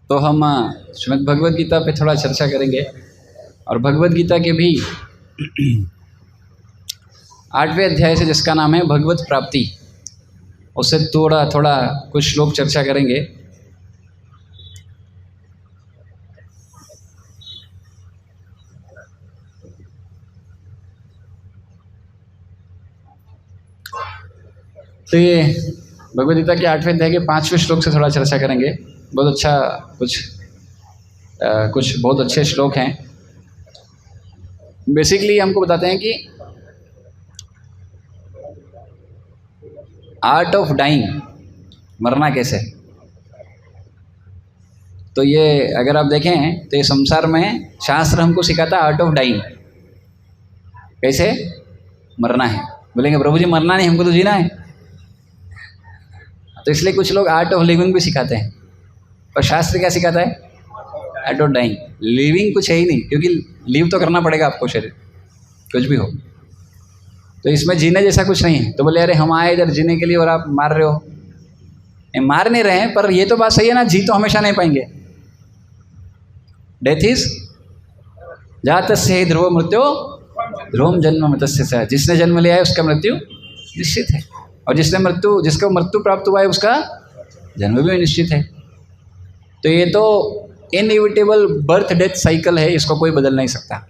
तो हम श्रीमद् भगवद गीता पे थोड़ा चर्चा करेंगे और भगवद गीता के भी 8वें अध्याय से, जिसका नाम है भगवत प्राप्ति, उससे थोड़ा थोड़ा कुछ श्लोक चर्चा करेंगे। तो ये भगवद गीता के 8वें अध्याय के 5वें श्लोक से थोड़ा चर्चा करेंगे। बहुत अच्छा, कुछ बहुत अच्छे श्लोक हैं। बेसिकली हमको बताते हैं कि आर्ट ऑफ डाइंग, मरना कैसे। तो ये अगर आप देखें तो ये संसार में शास्त्र हमको सिखाता है आर्ट ऑफ डाइंग, कैसे मरना है। बोलेंगे प्रभु जी मरना नहीं, हमको तो जीना है। तो इसलिए कुछ लोग आर्ट ऑफ लिविंग भी सिखाते हैं, पर शास्त्र क्या सिखाता है? Art of dying. लिविंग कुछ है ही नहीं, क्योंकि लिव तो करना पड़ेगा आपको, शरीर कुछ भी हो। तो इसमें जीने जैसा कुछ नहीं है। तो बोले अरे हम आए इधर जीने के लिए और आप मार रहे हो। मार नहीं रहे हैं, पर ये तो बात सही है ना, जी तो हमेशा नहीं पाएंगे। डेथ इज जातस्य ध्रुव मृत्यु ध्रुवम जन्म मृतस्य स। जिसने जन्म लिया है उसका मृत्यु निश्चित है, और जिसको मृत्यु प्राप्त हुआ है उसका जन्म भी निश्चित है। तो ये तो इनएविटेबल बर्थ डेथ साइकिल है, इसको कोई बदल नहीं सकता।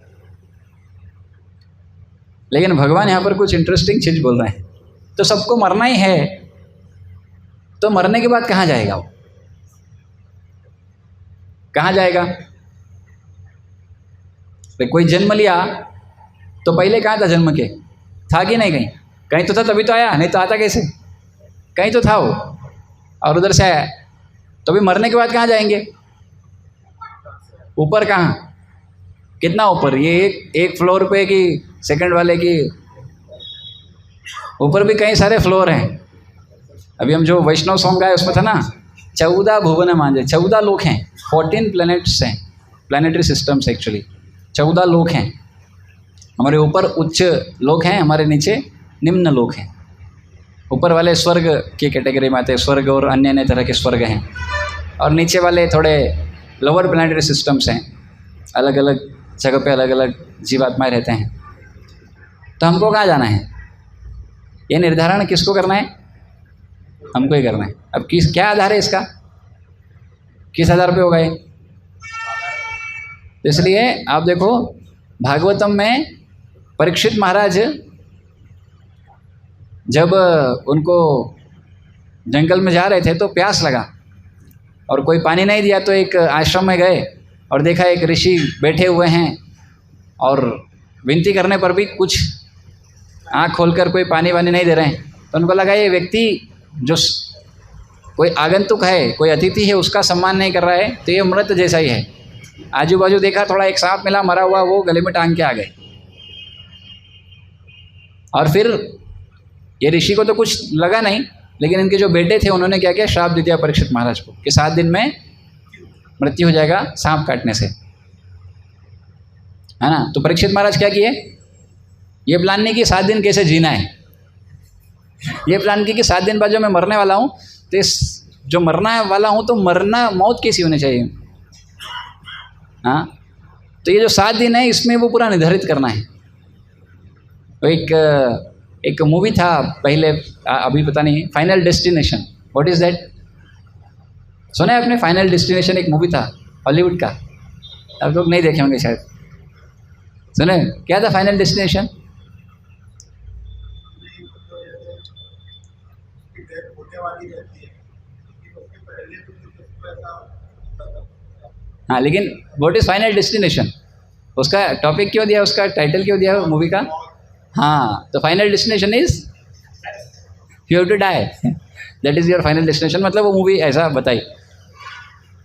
लेकिन भगवान यहाँ पर कुछ इंटरेस्टिंग चीज़ बोल रहे हैं। तो सबको मरना ही है, तो मरने के बाद कहाँ जाएगा वो? कहाँ जाएगा? तो कोई जन्म लिया तो पहले कहाँ था? जन्म के था कि नहीं? कहीं तो था, तभी तो आया, नहीं तो आता कैसे? कहीं तो था वो, और उधर से आया। तो भी मरने के बाद कहाँ जाएंगे? ऊपर कहाँ? कितना ऊपर? ये एक फ्लोर पे कि सेकंड वाले की ऊपर भी कई सारे फ्लोर हैं। अभी हम जो वैष्णव सॉन्ग गाए उसमें था ना, 14 भुवन मांझे, 14 लोक हैं, 14 प्लैनेट्स हैं, प्लैनेटरी सिस्टम्स एक्चुअली 14 लोक हैं। हमारे ऊपर उच्च लोक हैं, हमारे नीचे निम्न लोक हैं। ऊपर वाले स्वर्ग की कैटेगरी में आते हैं, स्वर्ग और अन्य अन्य तरह के स्वर्ग हैं, और नीचे वाले थोड़े लोअर प्लैनेटरी सिस्टम्स हैं। अलग अलग जगह पे अलग अलग जीवात्माएं रहते हैं। तो हमको कहाँ जाना है, ये निर्धारण किसको करना है? हमको ही करना है। अब क्या आधार है इसका? किस आधार पे होगा ये? इसलिए आप देखो भागवतम में परीक्षित महाराज जब उनको जंगल में जा रहे थे तो प्यास लगा और कोई पानी नहीं दिया, तो एक आश्रम में गए और देखा एक ऋषि बैठे हुए हैं और विनती करने पर भी कुछ आँख खोलकर कोई पानी वानी नहीं दे रहे हैं। तो उनको लगा ये व्यक्ति जो कोई आगंतुक है, कोई अतिथि है, उसका सम्मान नहीं कर रहा है, तो ये मृत जैसा ही है। आजू बाजू देखा, थोड़ा एक सांप मिला मरा हुआ, वो गले में टांग के आ गए। और फिर ये ऋषि को तो कुछ लगा नहीं, लेकिन इनके जो बेटे थे उन्होंने क्या किया, श्राप दे दिया परीक्षित महाराज को कि 7 दिन में मृत्यु हो जाएगा सांप काटने से, है ना। तो परीक्षित महाराज क्या किए, ये प्लान नहीं कि 7 दिन कैसे जीना है, ये प्लान की कि 7 दिन बाद जो मैं मरने वाला हूँ, तो इस जो मरना वाला हूँ तो मौत कैसी होनी चाहिए, हाँ। तो ये जो 7 दिन है इसमें वो पूरा निर्धारित करना है। तो एक मूवी था पहले, अभी पता नहीं, final destination. What is that? सुना है आपने? फाइनल डेस्टिनेशन एक मूवी था हॉलीवुड का, आप लोग नहीं देखे होंगे शायद। सुने क्या था फाइनल डेस्टिनेशन? हाँ, लेकिन व्हाट इज़ फाइनल डेस्टिनेशन, उसका टॉपिक क्यों दिया, उसका टाइटल क्यों दिया मूवी का? हाँ, तो Final Destination is you have to die, that is your final destination. मतलब वो मूवी ऐसा बताई।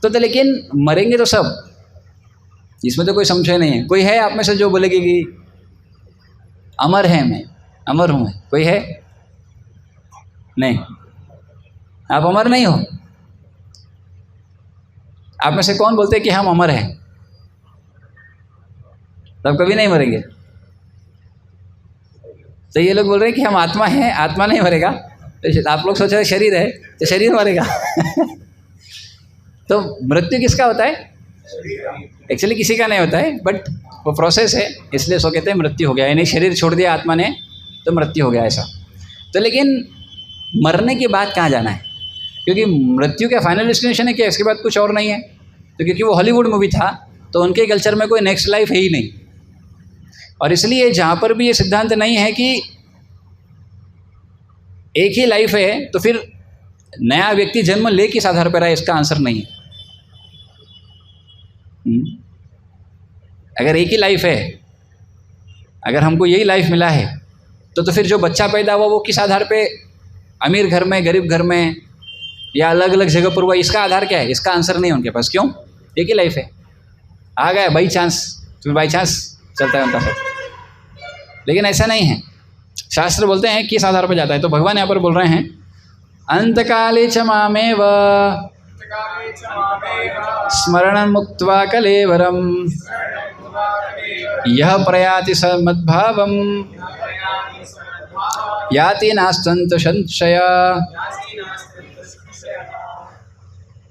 तो लेकिन मरेंगे तो सब, इसमें तो कोई संशय नहीं है। कोई है आप में से जो बोलेगी कि अमर है, मैं अमर हूँ? मैं कोई है? नहीं, आप अमर नहीं हो। आप में से कौन बोलते हैं कि हम अमर हैं? तब कभी नहीं मरेंगे। तो ये लोग बोल रहे हैं कि हम आत्मा हैं, आत्मा नहीं मरेगा। तो आप लोग सोच रहे शरीर है, तो शरीर मरेगा। तो मृत्यु किसका होता है? एक्चुअली किसी का नहीं होता है, बट वो प्रोसेस है, इसलिए सो कहते हैं मृत्यु हो गया, यानी शरीर छोड़ दिया आत्मा ने तो मृत्यु हो गया ऐसा। तो लेकिन मरने के बाद कहाँ जाना है? क्योंकि मृत्यु का फाइनल डेस्टिनेशन है क्या? इसके बाद कुछ और नहीं है। तो क्योंकि वो हॉलीवुड मूवी था तो उनके कल्चर में कोई नेक्स्ट लाइफ है ही नहीं, और इसलिए जहाँ पर भी ये सिद्धांत नहीं है कि एक ही लाइफ है तो फिर नया व्यक्ति जन्म ले किस आधार पर आए, इसका आंसर नहीं है। अगर एक ही लाइफ है, अगर हमको यही लाइफ मिला है तो फिर जो बच्चा पैदा हुआ वो किस आधार पे, अमीर घर में, गरीब घर में, या अलग अलग जगह पर हुआ, इसका आधार क्या है? इसका आंसर नहीं है उनके पास। क्यों? एक ही लाइफ है, आ गया बाई चांस, तो बाई चांस चलता है उनका सब। लेकिन ऐसा नहीं है, शास्त्र बोलते हैं किस आधार पर जाता है। तो भगवान यहाँ पर बोल रहे हैं अंतकाले च मामेव स्मरणं मुक्त्वा कलेवरम यह प्रयाति स मद्भावम याति नास्तंत संशय।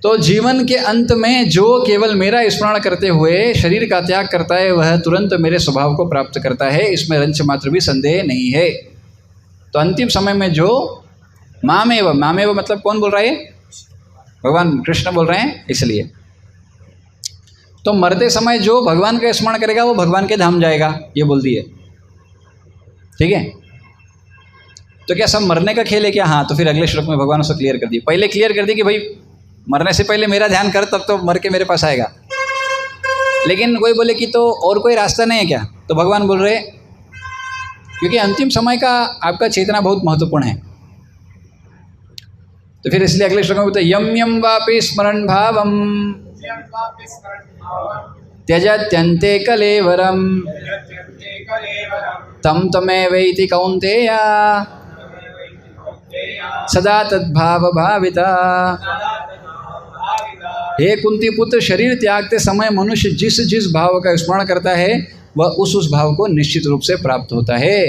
तो जीवन के अंत में जो केवल मेरा स्मरण करते हुए शरीर का त्याग करता है वह तुरंत मेरे स्वभाव को प्राप्त करता है, इसमें रंच मात्र भी संदेह नहीं है। तो अंतिम समय में जो मामेव, मामेव मतलब कौन बोल रहा है? भगवान कृष्ण बोल रहे हैं। इसलिए तो मरते समय जो भगवान का स्मरण करेगा वो भगवान के धाम जाएगा, ये बोल दिए। ठीक है, तो क्या सब मरने का खेल है क्या? हाँ, तो फिर अगले श्लोक में भगवान उसको क्लियर कर दिए। पहले क्लियर कर दी कि भाई मरने से पहले मेरा ध्यान कर, तब तो मर के मेरे पास आएगा। लेकिन कोई बोले कि तो और कोई रास्ता नहीं है क्या? तो भगवान बोल रहे क्योंकि अंतिम समय का आपका चेतना बहुत महत्वपूर्ण है। तो फिर इसलिए अगले श्लोक में बोलते यम यम वापि स्मरण भावम त्यजत्यन्ते कलेवरम तम तमेवैति कौन्तेय सदा तद्भाव भाविता। हे कुंती पुत्र, शरीर त्यागते समय मनुष्य जिस जिस भाव का स्मरण करता है वह उस भाव को निश्चित रूप से प्राप्त होता है।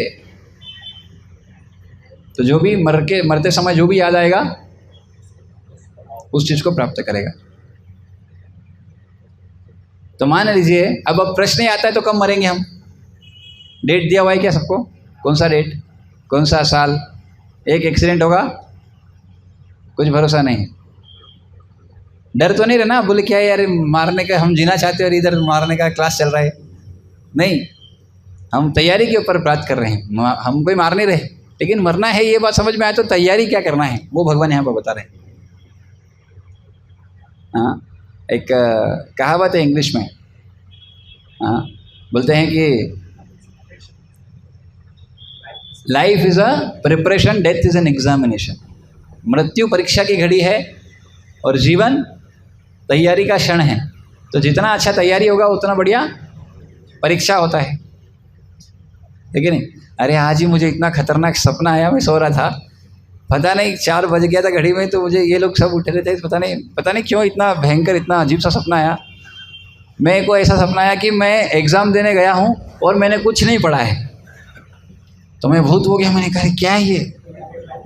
तो जो भी मरते समय जो भी याद आएगा उस चीज को प्राप्त करेगा। तो मान लीजिए अब प्रश्न ही आता है तो कब मरेंगे हम? डेट दिया हुआ है क्या सबको? कौन सा डेट, कौन सा साल? एक एक्सीडेंट होगा, कुछ भरोसा नहीं। डर तो नहीं रहना, बोले क्या यार मारने का, हम जीना चाहते हैं और इधर मारने का क्लास चल रहा है। नहीं, हम तैयारी के ऊपर बात कर रहे हैं, हम कोई मार नहीं रहे, लेकिन मरना है ये बात समझ में आए तो तैयारी क्या करना है वो भगवान यहाँ पर बता रहे हैं। हाँ, एक कहावत है इंग्लिश में, हाँ, बोलते हैं कि life is a preparation, death is an examination. मृत्यु परीक्षा की घड़ी है और जीवन तैयारी का क्षण है। तो जितना अच्छा तैयारी होगा उतना बढ़िया परीक्षा होता है, ठीक है नहीं? अरे आज ही मुझे इतना खतरनाक सपना आया, मैं सो रहा था, पता नहीं 4 बज गया था घड़ी में, तो मुझे ये लोग सब उठे रहे थे, पता नहीं क्यों इतना भयंकर, इतना अजीब सा सपना आया। मेरे को ऐसा सपना आया कि मैं एग्ज़ाम देने गया हूँ और मैंने कुछ नहीं पढ़ा है, तो मैं भूत हो गया। मैंने कहा क्या है ये?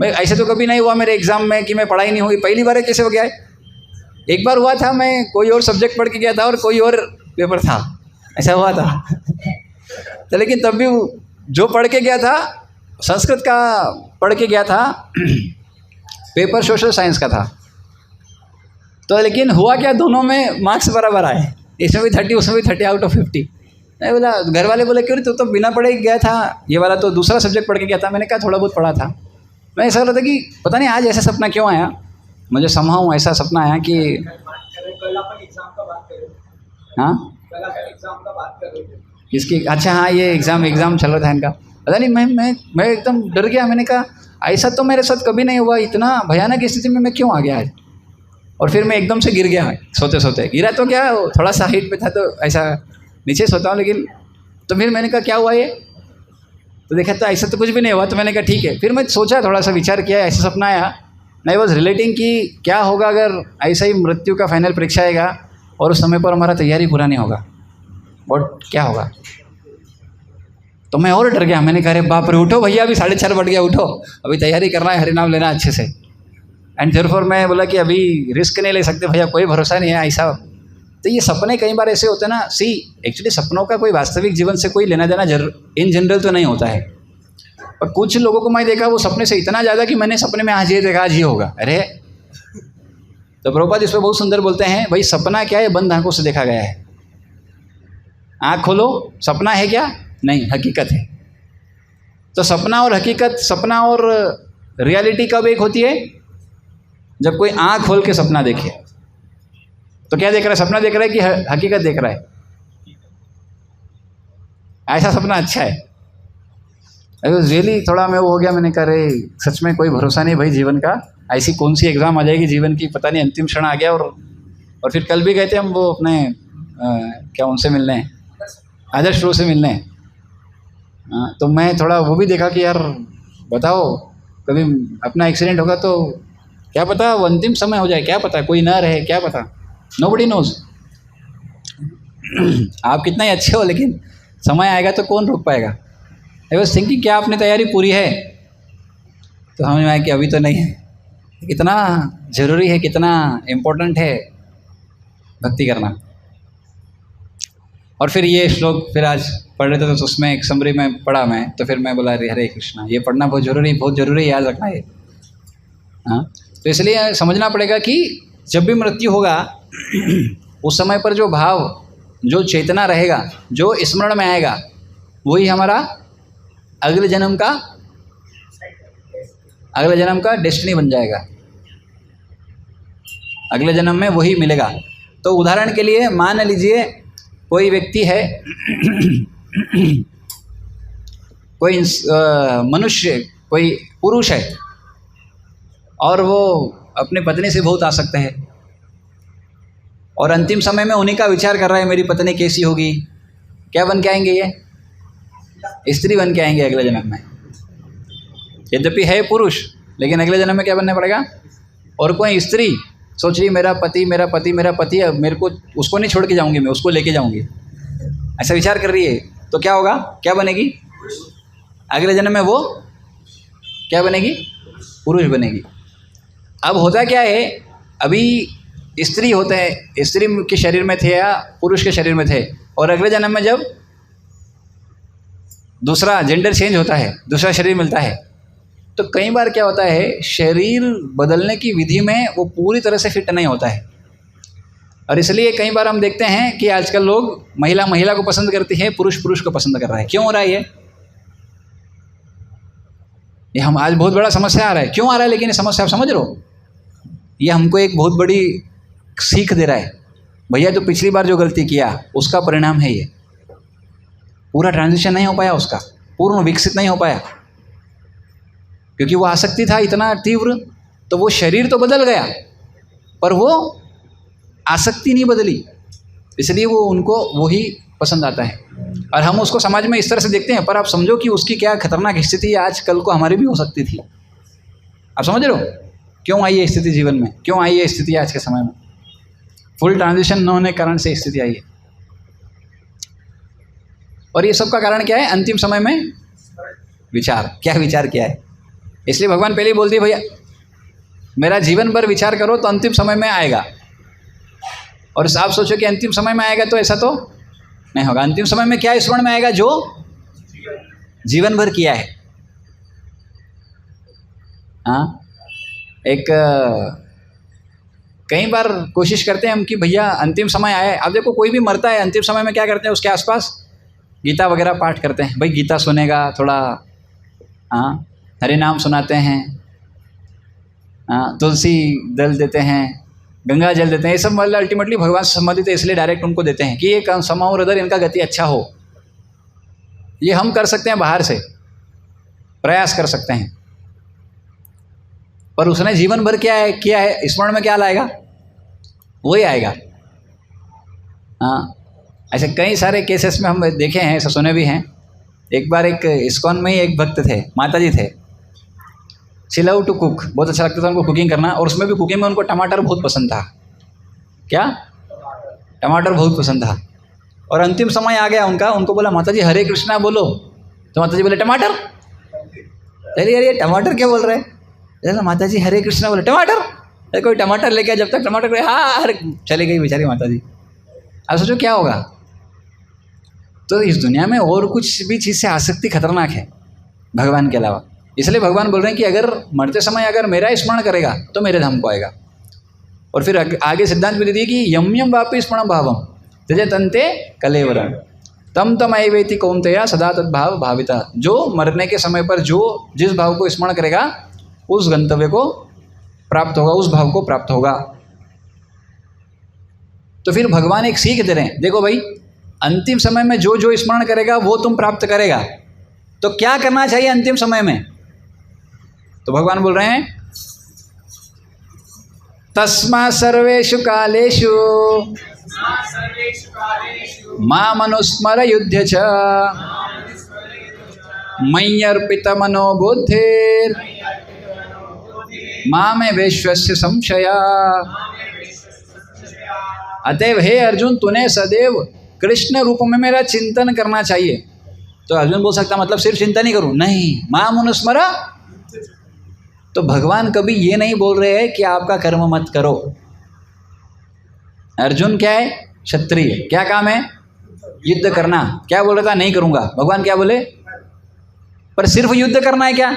मैं ऐसे तो कभी नहीं हुआ मेरे एग्ज़ाम में कि मैं पढ़ाई नहीं हुई, पहली बार कैसे हो गया है? एक बार हुआ था, मैं कोई और सब्जेक्ट पढ़ के गया था और कोई और पेपर था, ऐसा हुआ था। तो लेकिन तब भी जो पढ़ के गया था संस्कृत का पढ़ के गया था, पेपर सोशल साइंस का था। तो लेकिन हुआ क्या, दोनों में मार्क्स बराबर आए, इसमें भी 30 उसमें भी 30 आउट ऑफ 50। मैं बोला, घर वाले बोले क्यों तो बिना पढ़े गया था, ये वाला तो दूसरा सब्जेक्ट पढ़ के गया था। मैंने कहा थोड़ा बहुत पढ़ा था। मैं ऐसा लगा था कि पता नहीं आज ऐसा सपना क्यों आया, मुझे समहाउ ऐसा सपना आया कि हाँ इसकी, अच्छा हाँ ये एग्ज़ाम चल रहा था इनका, पता नहीं मैं एकदम डर गया। मैंने कहा ऐसा तो मेरे साथ कभी नहीं हुआ, इतना भयानक स्थिति में मैं क्यों आ गया आज? और फिर मैं एकदम से गिर गया, सोते सोते गिरा। तो क्या थोड़ा सा हाइट पे था तो ऐसा नीचे सोता हूँ, लेकिन तो फिर मैंने कहा क्या हुआ ये, तो देखा तो ऐसा तो कुछ भी नहीं हुआ। तो मैंने कहा ठीक है। फिर मैं सोचा, थोड़ा सा विचार किया, ऐसा सपना आया। आई वॉज रिलेटिंग कि क्या होगा अगर ऐसा ही मृत्यु का फाइनल परीक्षा आएगा और उस समय पर हमारा तैयारी पूरा नहीं होगा, और क्या होगा। तो मैं और डर गया। मैंने कहा अरे बाप रे, उठो भैया, अभी 4:30 बज गया, उठो, अभी तैयारी करना है, हरिनाम लेना अच्छे से। एंड देयरफॉर मैं बोला कि अभी रिस्क नहीं ले सकते भैया, कोई भरोसा नहीं है ऐसा। तो ये सपने कई बार ऐसे होते हैं ना, सी एक्चुअली सपनों का कोई वास्तविक जीवन से कोई लेना देना इन जनरल तो नहीं होता है। और कुछ लोगों को मैं देखा वो सपने से इतना ज़्यादा कि मैंने सपने में आज ये देखा आज ये होगा, अरे। तो प्रभुपाद इस पर बहुत सुंदर बोलते हैं, भाई सपना क्या है, बंद आंखों से देखा गया है। आँख खोलो, सपना है क्या? नहीं, हकीकत है। तो सपना और हकीकत, सपना और रियलिटी कब एक होती है? जब कोई आँख खोल के सपना देखे। तो क्या देख रहा है? सपना देख रहा है कि हकीकत देख रहा है? ऐसा सपना अच्छा है। रियली थोड़ा मैं वो हो गया, मैंने कहा अरे सच में कोई भरोसा नहीं भाई जीवन का, ऐसी कौन सी एग्ज़ाम आ जाएगी जीवन की, पता नहीं, अंतिम क्षण आ गया। और फिर कल भी गए थे हम वो अपने क्या उनसे मिलने, आदर्श प्रो से मिलने। तो मैं थोड़ा वो भी देखा कि यार बताओ कभी अपना एक्सीडेंट होगा तो क्या पता वो अंतिम समय हो जाए, क्या पता कोई ना रहे, क्या पता, नोबडी नोज। आप कितना ही अच्छे हो लेकिन समय आएगा तो कौन रोक पाएगा। आई वॉज थिंकिंग क्या आपने तैयारी पूरी है? तो समझ में आया कि अभी तो नहीं है। कितना ज़रूरी है, कितना इम्पोर्टेंट है भक्ति करना। और फिर ये श्लोक फिर आज पढ़ रहे थे तो उसमें एक समरी में पढ़ा मैं, तो फिर मैं बोला अरे हरे कृष्णा, ये पढ़ना बहुत ज़रूरी याद रखना है। हाँ, तो इसलिए समझना पड़ेगा कि जब भी मृत्यु होगा उस समय पर जो भाव, जो चेतना रहेगा, जो स्मरण में आएगा, वही हमारा अगले जन्म का डेस्टिनी बन जाएगा। अगले जन्म में वही मिलेगा। तो उदाहरण के लिए मान लीजिए कोई व्यक्ति है कोई मनुष्य, कोई पुरुष है और वो अपनी पत्नी से बहुत आसक्त है और अंतिम समय में उन्हीं का विचार कर रहा है मेरी पत्नी कैसी होगी। क्या बन के आएंगे? ये स्त्री बन के आएंगे अगले जन्म में। यद्यपि है पुरुष लेकिन अगले जन्म में क्या बनना पड़ेगा? और कोई स्त्री सोच रही मेरा पति है, मेरे को उसको नहीं छोड़ के जाऊंगी, मैं उसको लेके जाऊंगी, ऐसा विचार कर रही है। तो क्या होगा? क्या बनेगी? अगले जन्म में वो क्या बनेगी? पुरुष बनेगी। अब होता क्या है, अभी स्त्री होते हैं, स्त्री के शरीर में थे या पुरुष के शरीर में थे, और अगले जन्म में जब दूसरा जेंडर चेंज होता है, दूसरा शरीर मिलता है, तो कई बार क्या होता है, शरीर बदलने की विधि में वो पूरी तरह से फिट नहीं होता है। और इसलिए कई बार हम देखते हैं कि आजकल लोग महिला को पसंद करती है, पुरुष को पसंद कर रहा है। क्यों हो रहा है ये हम आज बहुत बड़ा समस्या आ रहा है। क्यों आ रहा है लेकिन ये समस्या आप समझ रहे हो? ये हमको एक बहुत बड़ी सीख दे रहा है, भैया जो पिछली बार जो गलती किया उसका परिणाम है ये। पूरा ट्रांजिशन नहीं हो पाया उसका, पूर्ण विकसित नहीं हो पाया, क्योंकि वो आसक्ति था इतना तीव्र। तो वो शरीर तो बदल गया पर वो आसक्ति नहीं बदली, इसलिए वो उनको वही पसंद आता है। और हम उसको समाज में इस तरह से देखते हैं, पर आप समझो कि उसकी क्या खतरनाक स्थिति आज कल को हमारी भी हो सकती थी। आप समझ रहे हो क्यों आई ये स्थिति जीवन में, क्यों आई ये स्थिति आज के समय में? फुल ट्रांजिशन न होने के कारण से स्थिति आई है। और ये सब का कारण क्या है? अंतिम समय में विचार। क्या विचार किया है? इसलिए भगवान पहले ही बोल दिए भैया मेरा जीवन भर विचार करो तो अंतिम समय में आएगा। और आप सोचो कि अंतिम समय में आएगा, तो ऐसा तो नहीं होगा। अंतिम समय में क्या स्मरण में आएगा? जो जीवन भर किया है। हाँ, एक कई बार कोशिश करते हैं हम कि भैया अंतिम समय आए। अब देखो कोई भी मरता है अंतिम समय में क्या करते हैं, उसके आसपास गीता वगैरह पाठ करते हैं। भाई गीता सुनेगा थोड़ा, हाँ, हरे नाम सुनाते हैं, हाँ, तुलसी दल देते हैं, गंगा जल देते हैं। ये सब मतलब अल्टीमेटली भगवान से संबंधित है, इसलिए डायरेक्ट उनको देते हैं कि ये समा और अदर इनका गति अच्छा हो। ये हम कर सकते हैं, बाहर से प्रयास कर सकते हैं, पर उसने जीवन भर क्या है किया है, स्मरण में क्या लाएगा? वही आएगा। हाँ, ऐसे कई सारे केसेस में हम देखे हैं, ऐसे सुने भी हैं। एक बार एक इस्कॉन में ही एक भक्त थे, माता जी थे, शी लव टू कुक, बहुत अच्छा लगता था उनको कुकिंग करना। और उसमें भी कुकिंग में उनको टमाटर बहुत पसंद था। क्या? टमाटर बहुत पसंद था। और अंतिम समय आ गया उनका, उनको बोला माता जी हरे कृष्णा बोलो, तो माता जी बोले टमाटर। चलिए यार ये टमाटर क्या बोल रहे हैं? चलो माता जी हरे कृष्णा बोले टमाटर, अरे कोई टमाटर लेके जब तक टमाटर को हाँ अरे चली गई बेचारी माता जी। अब सोचो क्या होगा। तो इस दुनिया में और कुछ भी चीज़ से आसक्ति खतरनाक है भगवान के अलावा। इसलिए भगवान बोल रहे हैं कि अगर मरते समय अगर मेरा स्मरण करेगा तो मेरे धाम को आएगा। और फिर आगे सिद्धांत भी दे दिए कि यम यम वापि स्मरण भावम तजे तंते कलेवरम तम तम अवेति कौन्तेया सदा तद्भाव भाविता। जो मरने के समय पर जो जिस भाव को स्मरण करेगा उस गंतव्य को प्राप्त होगा, उस भाव को प्राप्त होगा। तो फिर भगवान एक सीख दे रहे हैं, देखो भाई अंतिम समय में जो जो स्मरण करेगा वो तुम प्राप्त करेगा, तो क्या करना चाहिए अंतिम समय में। तो भगवान बोल रहे हैं तस्मा सर्वेषु कालेषु मामनुस्मर युध्य च मय्यर्पित मनोबुद्धिर् मामे विश्वस्य संशया। अतएव हे अर्जुन तूने सदैव कृष्ण रूप में मेरा चिंतन करना चाहिए। तो अर्जुन बोल सकता मतलब सिर्फ चिंतन ही करूं, नहीं माम अनुस्मर। तो भगवान कभी ये नहीं बोल रहे हैं कि आपका कर्म मत करो। अर्जुन क्या है, क्षत्रिय, क्या काम है, युद्ध करना। क्या बोल रहा था, नहीं करूंगा। भगवान क्या बोले, पर सिर्फ युद्ध करना है क्या।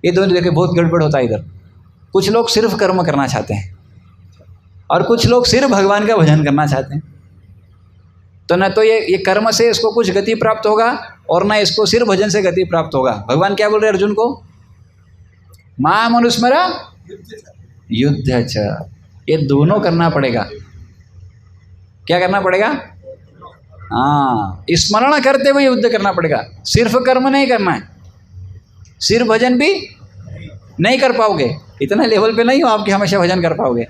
ये दोनों देखे बहुत गड़बड़ होता है इधर। कुछ लोग सिर्फ कर्म करना चाहते हैं और कुछ लोग सिर्फ भगवान का भजन करना चाहते हैं। तो न तो ये कर्म से इसको कुछ गति प्राप्त होगा और न इसको सिर्फ भजन से गति प्राप्त होगा। भगवान क्या बोल रहे हैं अर्जुन को, माम अनुस्मर युद्ध च। ये दोनों करना पड़ेगा। क्या करना पड़ेगा, हाँ स्मरण करते हुए युद्ध करना पड़ेगा। सिर्फ कर्म नहीं करना है, सिर्फ भजन भी नहीं कर पाओगे, इतना लेवल पे नहीं हो आप कि हमेशा भजन कर पाओगे।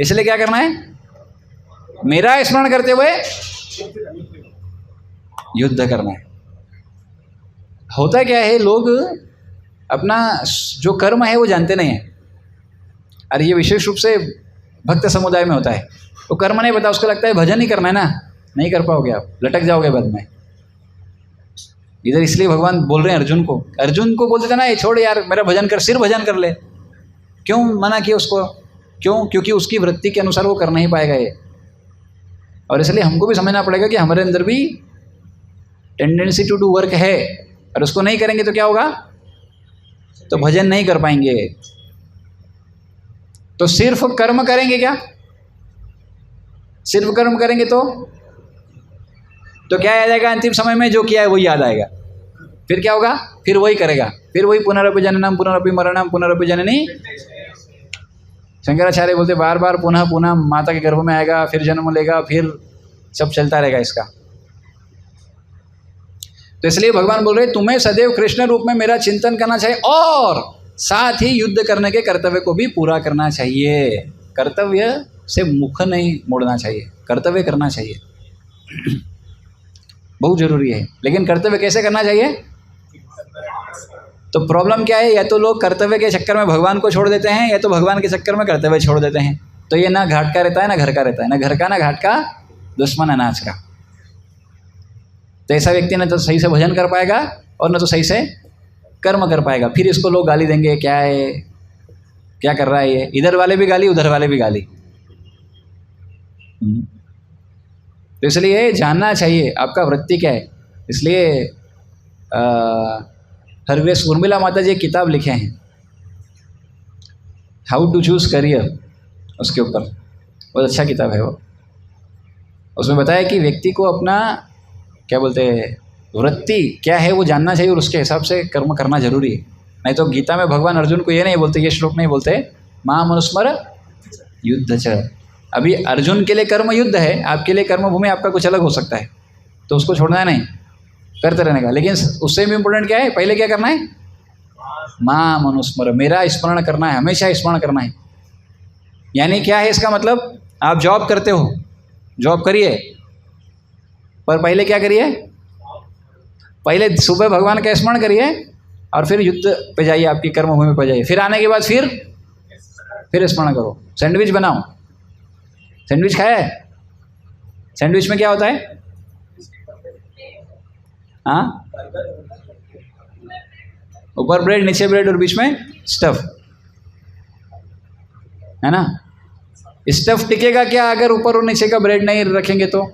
इसलिए क्या करना है, मेरा स्मरण करते हुए युद्ध करना है। होता क्या है, लोग अपना जो कर्म है वो जानते नहीं है। अरे ये विशेष रूप से भक्त समुदाय में होता है। वो कर्म नहीं पता, उसको लगता है भजन ही करना है ना, नहीं कर पाओगे आप, लटक जाओगे बाद में इधर। इसलिए भगवान बोल रहे हैं अर्जुन को बोलते थे ना, ये छोड़ यार मेरा भजन कर, सिर्फ भजन कर ले। क्यों मना किया उसको, क्यों, क्योंकि उसकी वृत्ति के अनुसार वो कर नहीं पाएगा ये। और इसलिए हमको भी समझना पड़ेगा कि हमारे अंदर भी टेंडेंसी टू डू वर्क है, और उसको नहीं करेंगे तो क्या होगा, तो भजन नहीं कर पाएंगे। तो सिर्फ कर्म करेंगे क्या, सिर्फ कर्म करेंगे तो क्या याद आएगा, अंतिम समय में जो किया है वही याद आएगा। फिर क्या होगा, फिर वही करेगा, फिर वही पुनरपि जननम पुनरपि मरणम पुनरपि जननी। शंकराचार्य बोलते बार बार पुनः पुनः माता के गर्भ में आएगा, फिर जन्म लेगा, फिर सब चलता रहेगा इसका। तो इसलिए भगवान बोल रहे तुम्हें सदैव कृष्ण रूप में मेरा चिंतन करना चाहिए और साथ ही युद्ध करने के कर्तव्य को भी पूरा करना चाहिए। कर्तव्य से मुख नहीं मोड़ना चाहिए, कर्तव्य करना चाहिए, बहुत जरूरी है। लेकिन कर्तव्य कैसे करना चाहिए, तो प्रॉब्लम क्या है, या तो लोग कर्तव्य के चक्कर में भगवान को छोड़ देते हैं, या तो भगवान के चक्कर में कर्तव्य छोड़ देते हैं। तो ये ना घाट का रहता है ना घर का रहता है, ना घर का ना घाट का, दुश्मन अनाज का। तो ऐसा व्यक्ति न तो सही से भजन कर पाएगा और न तो सही से कर्म कर पाएगा। फिर इसको लोग गाली देंगे, क्या है, क्या कर रहा है ये, इधर वाले भी गाली उधर वाले भी गाली। तो इसलिए जानना चाहिए आपका वृत्ति क्या है। इसलिए हरवेश उर्मिला माता जी एक किताब लिखे हैं, हाउ टू चूज करियर, उसके ऊपर बहुत अच्छा किताब है वो। उसमें बताया कि व्यक्ति को अपना क्या बोलते हैं वृत्ति क्या है वो जानना चाहिए और उसके हिसाब से कर्म करना जरूरी है। नहीं तो गीता में भगवान अर्जुन को ये नहीं बोलते, ये श्लोक नहीं बोलते माम अनुस्मर युद्ध च। अभी अर्जुन के लिए कर्म युद्ध है, आपके लिए कर्म भूमि आपका कुछ अलग हो सकता है, तो उसको छोड़ना है नहीं, करते रहने का। लेकिन उससे भी इम्पोर्टेंट क्या है, पहले क्या करना है, माम अनुस्मर, मेरा स्मरण करना है, हमेशा स्मरण करना है। यानी क्या है इसका मतलब, आप जॉब करते हो, जॉब करिए, पर पहले क्या करिए, पहले सुबह भगवान का स्मरण करिए और फिर युद्ध पे जाइए, आपकी कर्मभूमि पे जाइए। फिर आने के बाद फिर स्मरण करो। सैंडविच बनाओ, सैंडविच खाया है, सैंडविच में क्या होता है, हाँ ऊपर ब्रेड, नीचे ब्रेड और बीच में स्टफ, है ना। स्टफ टिकेगा क्या अगर ऊपर और नीचे का ब्रेड नहीं रखेंगे तो,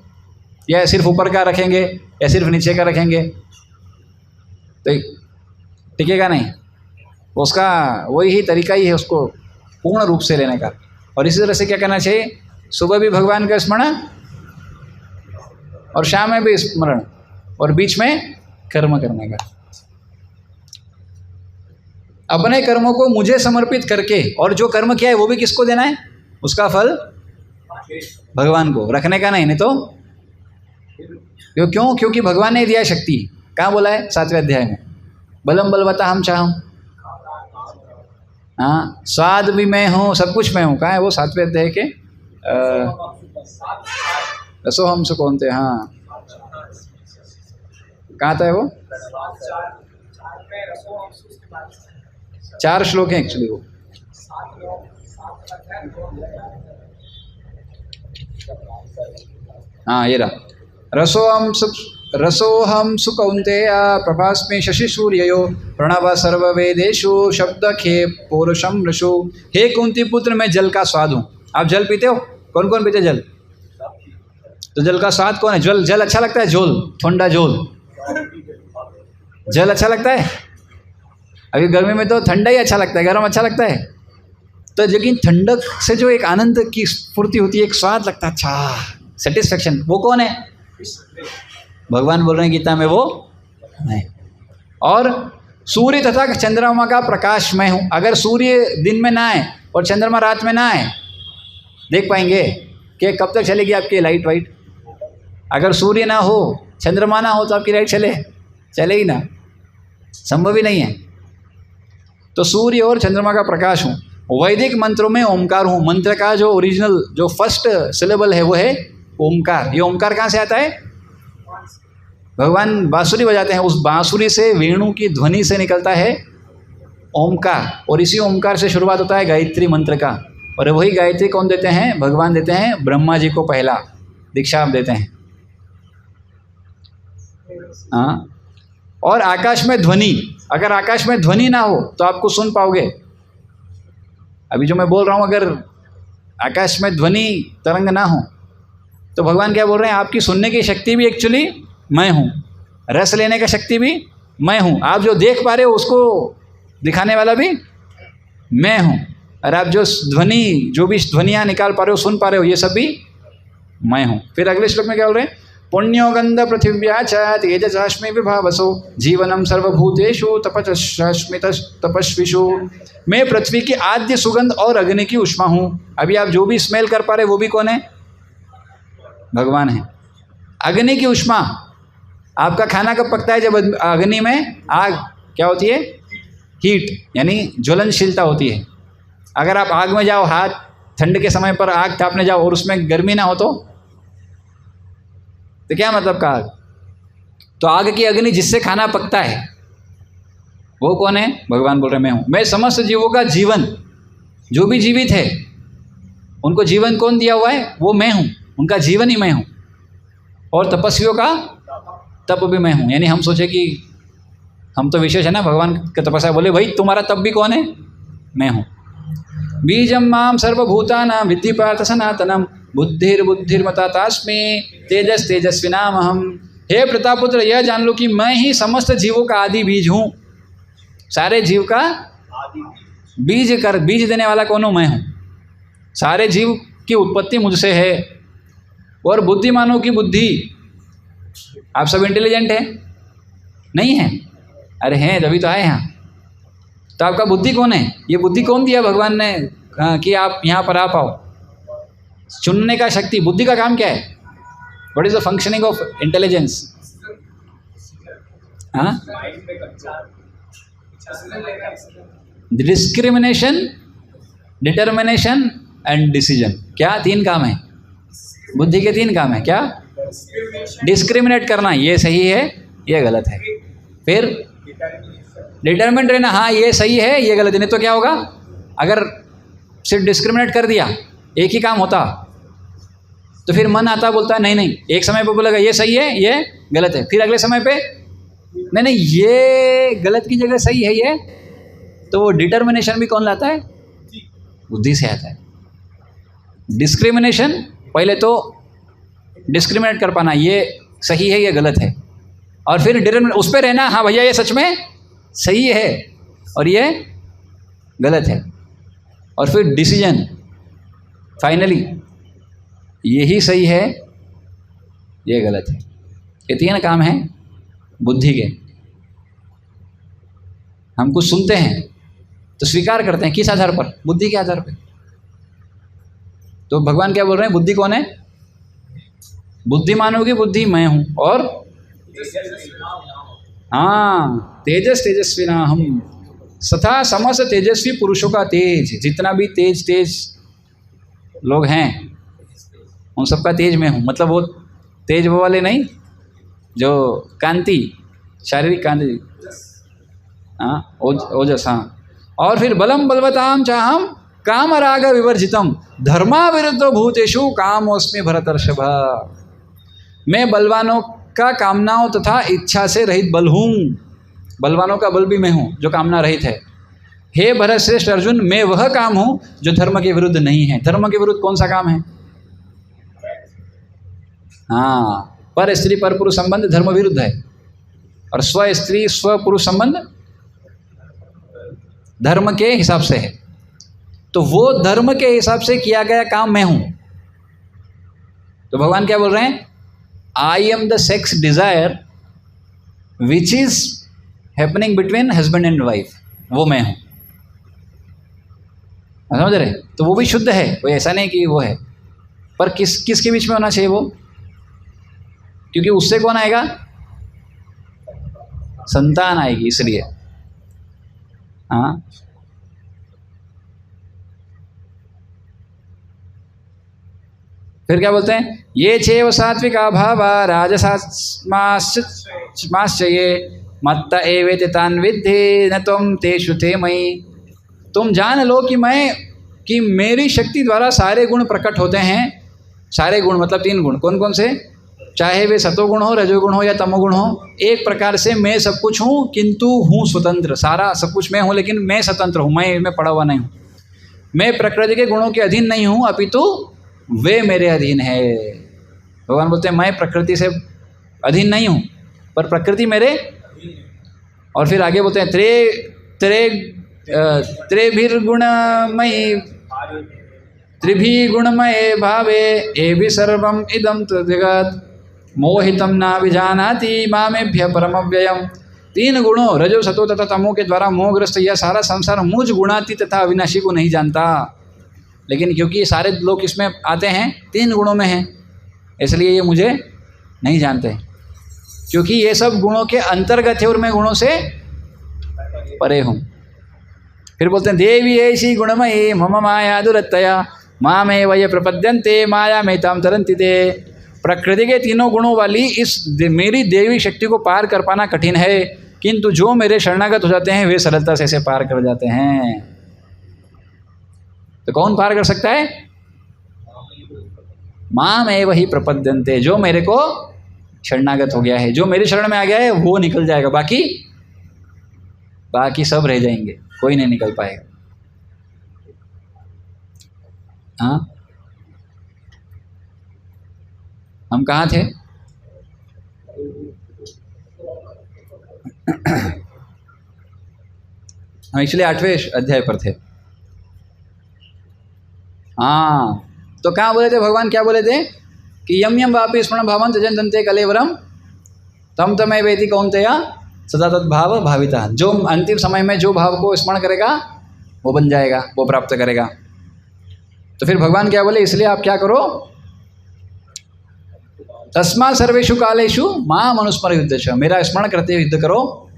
या सिर्फ ऊपर का रखेंगे या सिर्फ नीचे का रखेंगे, तो टिकेगा नहीं। उसका वही ही तरीका ही है उसको पूर्ण रूप से लेने का। और इसी तरह से क्या करना चाहिए, सुबह भी भगवान का स्मरण और शाम में भी स्मरण और बीच में कर्म करने का। अपने कर्मों को मुझे समर्पित करके, और जो कर्म किया है वो भी किसको देना है, उसका फल भगवान को, रखने का नहीं तो क्यों, क्योंकि भगवान ने दिया शक्ति। कहाँ बोला है 7वें अध्याय में, बलम बलवता हम चाहूँ, हाँ स्वाद भी मैं हूँ, सब कुछ मैं हूँ। कहाँ है वो 7वें अध्याय के रसो हम सुकौनते, हाँ कहाँ था वो, 4 श्लोक हैं एक्चुअली वो। हाँ ये रहा, रसोहम सुकौन्तेय प्रभास्मि शशि सूर्ययो प्रणव सर्ववेदेषु शब्द खे पौरुषम ऋषु। हे कुंती पुत्र, मैं जल का स्वाद हूँ। आप जल पीते हो, कौन कौन पीते जल, तो जल का स्वाद कौन है, जल अच्छा लगता है, झोल ठंडा झोल, जल अच्छा लगता है। अभी गर्मी में तो ठंडा ही अच्छा लगता है, गर्म अच्छा लगता है। तो लेकिन ठंडक से जो एक आनंद की स्फूर्ति होती है, एक स्वाद लगता है, अच्छा सेटिस्फेक्शन, वो कौन है, भगवान बोल रहे हैं गीता में, वो नहीं। और सूर्य तथा चंद्रमा का प्रकाश मैं हूँ। अगर सूर्य दिन में ना आए और चंद्रमा रात में ना आए, देख पाएंगे कि कब तक चलेगी आपकी लाइट वाइट। अगर सूर्य ना हो, चंद्रमा ना हो तो आपकी लाइट चले ही ना, संभव ही नहीं है। तो सूर्य और चंद्रमा का प्रकाश हूँ। वैदिक मंत्रों में ओमकार हूँ। मंत्र का जो ओरिजिनल, जो फर्स्ट सिलेबल है वो है ओमकार। ये ओमकार कहाँ से आता है, भगवान बांसुरी बजाते हैं, उस बांसुरी से वेणु की ध्वनि से निकलता है ओमकार, और इसी ओमकार से शुरुआत होता है गायत्री मंत्र का। और वही गायत्री कौन देते हैं, भगवान देते हैं, ब्रह्मा जी को पहला दीक्षा देते हैं। हाँ, और आकाश में ध्वनि, अगर आकाश में ध्वनि ना हो तो आपको सुन पाओगे। अभी जो मैं बोल रहा हूँ, अगर आकाश में ध्वनि तरंग ना हो तो भगवान क्या बोल रहे हैं, आपकी सुनने की शक्ति भी एक्चुअली मैं हूँ, रस लेने का शक्ति भी मैं हूँ, आप जो देख पा रहे हो उसको दिखाने वाला भी मैं हूँ, और आप जो ध्वनि, जो भी ध्वनियाँ निकाल पा रहे हो, सुन पा रहे हो, ये सब भी मैं हूँ। फिर अगले श्लोक में क्या बोल रहे हैं, पुण्यो गंध पृथिव्या च तेजसाश्मि विभावसो जीवनम सर्वभूतेषु तपस्यास्मि तपस्विषु। मैं पृथ्वी की आद्य सुगंध और अग्नि की उष्मा हूँ। अभी आप जो भी स्मेल कर पा रहे वो भी कौन है, भगवान है। अग्नि की उष्मा, आपका खाना कब पकता है, जब अग्नि में आग क्या होती है, हीट, यानी ज्वलनशीलता होती है। अगर आप आग में जाओ, हाथ ठंड के समय पर आग तापने जाओ और उसमें गर्मी ना हो तो क्या मतलब का आग, तो आग की अग्नि जिससे खाना पकता है वो कौन है, भगवान बोल रहे मैं हूँ। मैं समस्त जीवों का जीवन, जो भी जीवित है उनको जीवन कौन दिया हुआ है, वो मैं हूँ, उनका जीवन ही मैं हूँ। और तपस्वियों का तप भी मैं हूँ। यानी हम सोचे कि हम तो विशेष है ना, भगवान का तपस्या, बोले भाई तुम्हारा तप भी कौन है, मैं हूँ। बीजम माम सर्वभूतानां विद्धि पार्थ सनातनम बुद्धिर्बुद्धिर्मता तास्मि तेजस तेजस्विनाम हम। हे प्रतापपुत्र, यह जान लो कि मैं ही समस्त जीवों का आदि बीज हूँ। सारे जीव का बीज देने वाला कौन हूँ, मैं हूँ। सारे जीव की उत्पत्ति मुझसे है। और बुद्धिमानों की बुद्धि, आप सब इंटेलिजेंट हैं नहीं हैं, अरे हैं तभी तो आए यहाँ। तो आपका बुद्धि कौन है, ये बुद्धि कौन दिया भगवान ने कि आप यहाँ पर आ पाओ। चुनने का शक्ति, बुद्धि का काम क्या है, what is the functioning of intelligence. हाँ, डिस्क्रिमिनेशन, डिटर्मिनेशन एंड डिसीजन। क्या 3 काम है बुद्धि के, 3 काम है क्या, डिस्क्रिमिनेट करना, ये सही है ये गलत है। फिर डिटर्मिनेट रहना, हाँ ये सही है ये गलत है। नहीं तो क्या होगा, अगर सिर्फ डिस्क्रिमिनेट कर दिया, एक ही काम होता, तो फिर मन आता बोलता है नहीं नहीं, एक समय पे बोलेगा ये सही है ये गलत है, फिर अगले समय पे नहीं नहीं, ये गलत की जगह सही है ये, तो वो डिटर्मिनेशन भी कौन लाता है? बुद्धि से आता है। डिस्क्रिमिनेशन, पहले तो डिस्क्रिमिनेट कर पाना, ये सही है ये गलत है, और फिर डिटर्मिनेट उस पर रहना, हाँ भैया ये सच में सही है और ये गलत है, और फिर डिसीजन फाइनली यही सही है ये गलत है। ये तीन काम हैं बुद्धि के। हम कुछ सुनते हैं तो स्वीकार करते हैं, किस आधार पर? बुद्धि के आधार पर। तो भगवान क्या बोल रहे हैं? बुद्धि कौन है? बुद्धिमानों की बुद्धि मैं हूं, और हाँ तेजस तेजस्विना हम, सथा समस्त तेजस्वी पुरुषों का तेज, जितना भी तेज लोग हैं उन सबका तेज मैं हूँ। मतलब वो तेज वो वाले नहीं जो कांति, शारीरिक कांति, हाँ ओजस, हाँ। और फिर बलम बलवताम चाहम काम राग विवर्जितम धर्मा विरुद्ध भूतेषु कामोस्मि भरतर्षभ। मैं बलवानों का कामनाओं तथा इच्छा से रहित बल हूँ। बलवानों का बल भी मैं हूँ जो कामना रहित है। हे भरत श्रेष्ठ अर्जुन, मैं वह काम हूँ जो धर्म के विरुद्ध नहीं है। धर्म के विरुद्ध कौन सा काम है? हाँ, पर स्त्री पर पुरुष संबंध धर्म विरुद्ध है, और स्व स्त्री स्व पुरुष संबंध धर्म के हिसाब से है। तो वो धर्म के हिसाब से किया गया काम मैं हूं। तो भगवान क्या बोल रहे हैं? I am the sex Dzire which is happening between husband and wife, वो मैं हूं। समझ रहे? तो वो भी शुद्ध है, कोई ऐसा नहीं कि वो है, पर किसके बीच में होना चाहिए वो? क्योंकि उससे कौन आएगा? संतान आएगी, इसलिए। हाँ, फिर क्या बोलते हैं? ये छेव सात्विका भावा राजसास्माश्च ये मत्त एवेति तान विद्धि न तुम तेषु ते मयि। तुम जान लो कि मेरी शक्ति द्वारा सारे गुण प्रकट होते हैं। सारे गुण मतलब तीन गुण, कौन कौन से? चाहे वे सतोगुण हो, रजोगुण हो या तमोगुण हो। एक प्रकार से मैं सब कुछ हूँ, किंतु हूँ स्वतंत्र। सारा सब कुछ मैं हूँ, लेकिन मैं स्वतंत्र हूँ, मैं पड़ा हुआ नहीं हूँ। मैं प्रकृति के गुणों के अधीन नहीं हूँ, अपितु वे मेरे अधीन है। भगवान बोलते हैं मैं प्रकृति से अधीन नहीं हूँ, पर प्रकृति मेरे। और फिर आगे बोलते हैं त्रिभी गुणमये भावे एभि सर्वम इदम जगत मोहितम ना विजानाति मामेभ्य परमव्ययम। तीन गुणों रजो सतो तथा तमो के द्वारा मोहग्रस्त यह सारा संसार मुझ गुणाती तथा अविनाशी को नहीं जानता। लेकिन क्योंकि सारे लोग इसमें आते हैं, तीन गुणों में हैं, इसलिए ये मुझे नहीं जानते, क्योंकि ये सब गुणों के अंतर्गत है और मैं गुणों से परे हूँ। फिर बोलते हैं देवी ऐसी गुणमयी मम माया दुरत्तया मामे वय प्रपद्यन्ते माया में ताम तरंति ते। प्रकृति के तीनों गुणों वाली इस मेरी देवी शक्ति को पार कर पाना कठिन है, किंतु जो मेरे शरणागत हो जाते हैं वे सरलता से इसे पार कर जाते हैं। तो कौन पार कर सकता है? माम एव ही प्रपद्यन्ते, जो मेरे को शरणागत हो गया है, जो मेरी शरण में आ गया है वो निकल जाएगा, बाकी सब रह जाएंगे, कोई नहीं निकल पाएगा। हाँ, हम कहाँ थे? हम एक्चुअली 8वें अध्याय पर थे। हाँ, तो कहाँ बोले थे भगवान? क्या बोले थे कि यम यम वापि स्मरण भावं त्यजन दंते कलेवरम तम तमे वेति कौन्तेय सदा तद्भाव भाविता। जो अंतिम समय में जो भाव को स्मरण करेगा वो बन जाएगा, वो प्राप्त करेगा। तो फिर भगवान क्या बोले? इसलिए आप क्या करो? तस्मा सर्वेषु कालेषु मां मनुस्मर युद्धश, मेरा स्मरण करते हुए युद्ध करो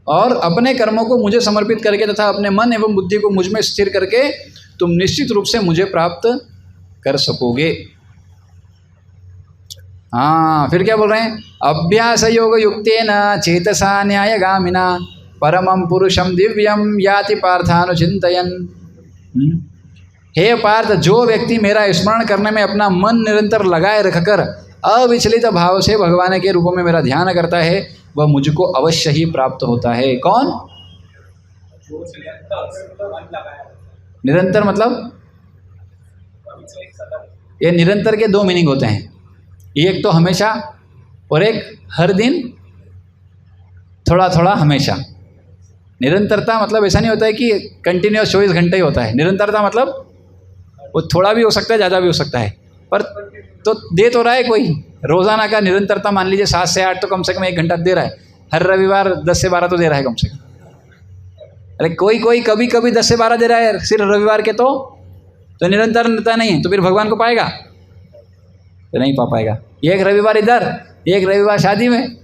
और अपने कर्मों को मुझे समर्पित करके तथा अपने मन एवं बुद्धि को मुझ में स्थिर करके तुम निश्चित रूप से मुझे प्राप्त कर सकोगे। हाँ, फिर क्या बोल रहे हैं? अभ्यास योग युक्तेन चेतसा न्यायगामिना परमं पुरुषम दिव्यम याति पार्थानुचिंतयन्। हे पार्थ, जो व्यक्ति मेरा स्मरण करने में अपना मन निरंतर लगाए रखकर अविचलित भाव से भगवान के रूपों में मेरा ध्यान करता है वह मुझको अवश्य ही प्राप्त होता है। कौन? निरंतर मतलब ये निरंतर के दो मीनिंग होते हैं, एक तो हमेशा और एक हर दिन थोड़ा थोड़ा हमेशा। निरंतरता मतलब ऐसा नहीं होता है कि कंटिन्यूस 24 घंटे ही होता है। निरंतरता मतलब वो थोड़ा भी हो सकता है, ज़्यादा भी हो सकता है, पर तो दे तो रहा है कोई। रोज़ाना का निरंतरता मान लीजिए 7 से 8 तो कम से कम 1 घंटा दे रहा है। हर रविवार 10 से 12 तो दे रहा है कम से कम। अरे कोई कभी कभी 10 से 12 दे रहा है सिर्फ रविवार के, तो निरंतरता नहीं है, तो फिर भगवान को पाएगा? तो नहीं पा पाएगा। एक रविवार इधर, एक रविवार शादी में,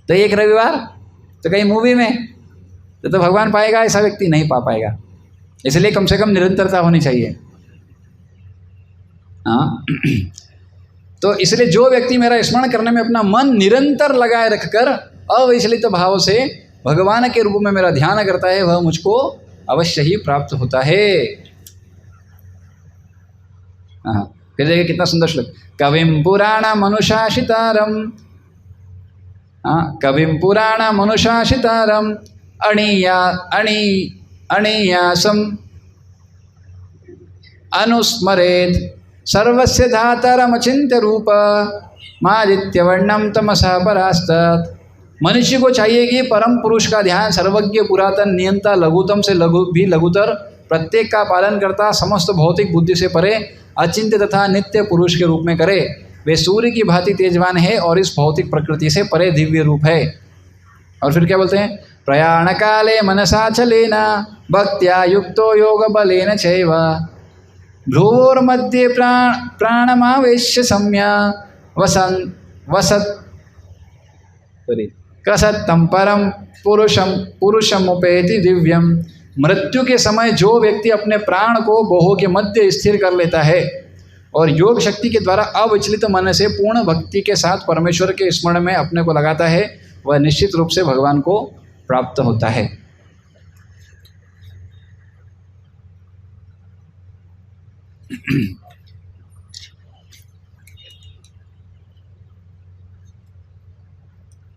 तो एक रविवार तो कहीं मूवी में, तो भगवान पाएगा? ऐसा व्यक्ति नहीं पा पाएगा। इसलिए कम से कम निरंतरता होनी चाहिए। हाँ तो इसलिए जो व्यक्ति मेरा स्मरण करने में अपना मन निरंतर लगाए रखकर अविचलित भाव से भगवान के रूप में मेरा ध्यान करता है वह मुझको अवश्य ही प्राप्त होता है। हाँ फिर देखिए कितना सुंदर श्लोक। कविम पुराण मनुषाशितारम, कविम पुराण मनुषाशितारम अणीयासम अनुस्मरेत सर्वस्य धातरमचिन्त्य रूप मादित्यवर्णम तमसा परास्तत्। मनुष्य को चाहिए कि परम पुरुष का ध्यान सर्वज्ञ पुरातन नियंता लघुतम से लघु भी लघुतर प्रत्येक का पालन करता समस्त भौतिक बुद्धि से परे अचिंत्य तथा नित्य पुरुष के रूप में करे। वे सूर्य की भांति तेजवान है और इस भौतिक प्रकृति से परे दिव्य रूप है। और फिर क्या बोलते हैं? प्रयाण काले मनसा चलेना भक्त्या युक्तो योग बलेन चैव भ्रुवोर्मध्ये प्राणमावेश्य सम्या वसत कसत्तम परम पुरुषमुपेति दिव्यम। मृत्यु के समय जो व्यक्ति अपने प्राण को बोहो के मध्य स्थिर कर लेता है और योग शक्ति के द्वारा अविचलित मन से पूर्ण भक्ति के साथ परमेश्वर के स्मरण में अपने को लगाता है वह निश्चित रूप से भगवान को प्राप्त होता है।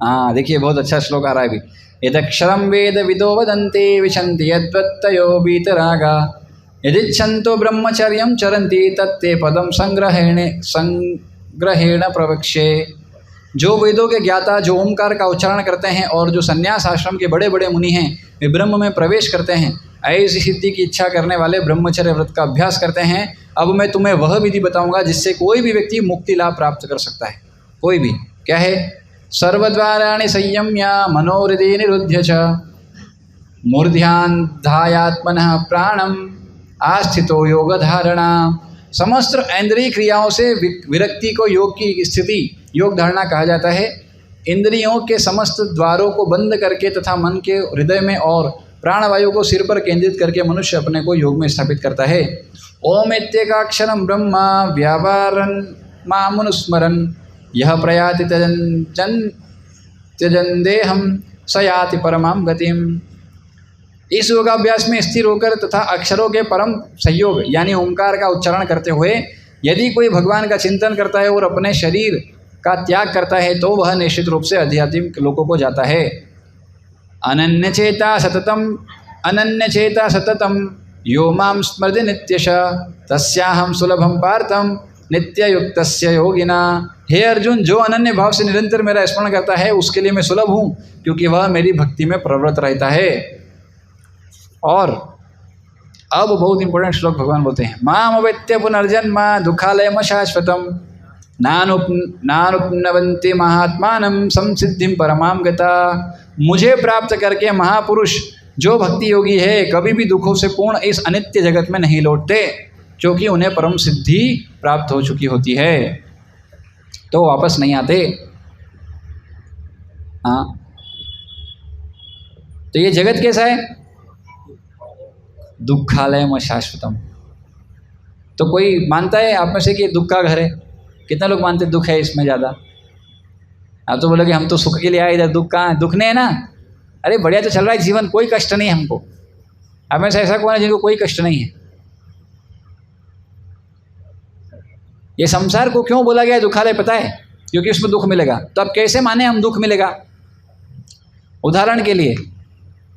हाँ देखिए बहुत अच्छा श्लोक आ रहा है अभी। यदक्षरम वेद विदो वदन्ति विशन्ति यद्वत्तयो वीतरागा यदिच्छन्तो ब्रह्मचर्यं चरन्ति तत्ते पदम संग्रहेण प्रवक्ष्ये। जो वेदों के ज्ञाता जो ओंकार का उच्चारण करते हैं और जो संन्यास आश्रम के बड़े बड़े मुनि हैं वे ब्रह्म में प्रवेश करते हैं, ऐसी सिद्धि की इच्छा करने वाले ब्रह्मचर्य व्रत का अभ्यास करते हैं। अब मैं तुम्हें वह विधि बताऊंगा जिससे कोई भी व्यक्ति मुक्ति लाभ प्राप्त कर सकता है। कोई भी। क्या है? सर्वद्वाराणि संयम्य मनोहृदय निरुध्य च मूर्ध्यान धायात्मनः प्राणम आस्थितो योग धारणा। समस्त इंद्रिय क्रियाओं से विरक्ति को योग की स्थिति योग धारणा कहा जाता है। इंद्रियों के समस्त द्वारों को बंद करके तथा मन के हृदय में और प्राणवायु को सिर पर केंद्रित करके मनुष्य अपने को योग में स्थापित करता है। ओम इत्येकाक्षरं ब्रह्म व्यापारन मामुनुस्मरन् यह प्रयाति त्यजन देहम स याति परमाम गतिम। इस योगाभ्यास में स्थिर होकर तथा अक्षरों के परम संयोग यानी ओंकार का उच्चारण करते हुए यदि कोई भगवान का चिंतन करता है और अपने शरीर का त्याग करता है तो वह निश्चित रूप से आध्यात्मिक लोकों को जाता है। अनन्य चेता सततम यो मां स्मृति नित्यश तस्याहं सुलभम पार्थम नित्ययुक्तस्य योगिना। हे अर्जुन, जो अनन्य भाव से निरंतर मेरा स्मरण करता है उसके लिए मैं सुलभ हूँ क्योंकि वह मेरी भक्ति में प्रवृत्त रहता है। और अब बहुत इंपॉर्टेंट श्लोक भगवान बोलते हैं। माम अवेत्य पुनर्जन्म दुखालयम शाश्वतम नानुपनवन्ति महात्मानं संसिद्धिं परमां गता। मुझे प्राप्त करके महापुरुष जो भक्ति योगी है कभी भी दुखों से पूर्ण इस अनित्य जगत में नहीं लौटते क्योंकि उन्हें परम सिद्धि प्राप्त हो चुकी होती है तो वापस नहीं आते। हाँ तो ये जगत कैसा है? दुखालयम शाश्वतम। तो कोई मानता है आप में से कि दुख का घर है? कितने लोग मानते दुख है इसमें ज़्यादा? आप तो बोलोगे हम तो सुख के लिए आए, इधर दुख कहाँ है? दुख नहीं है ना। अरे बढ़िया तो चल रहा है जीवन, कोई कष्ट नहीं है हमको। आप में से ऐसा कौन है जिनको कोई कष्ट नहीं है? ये संसार को क्यों बोला गया है दुखालय पता है? क्योंकि उसमें दुख मिलेगा। तो अब कैसे माने हम दुख मिलेगा? उदाहरण के लिए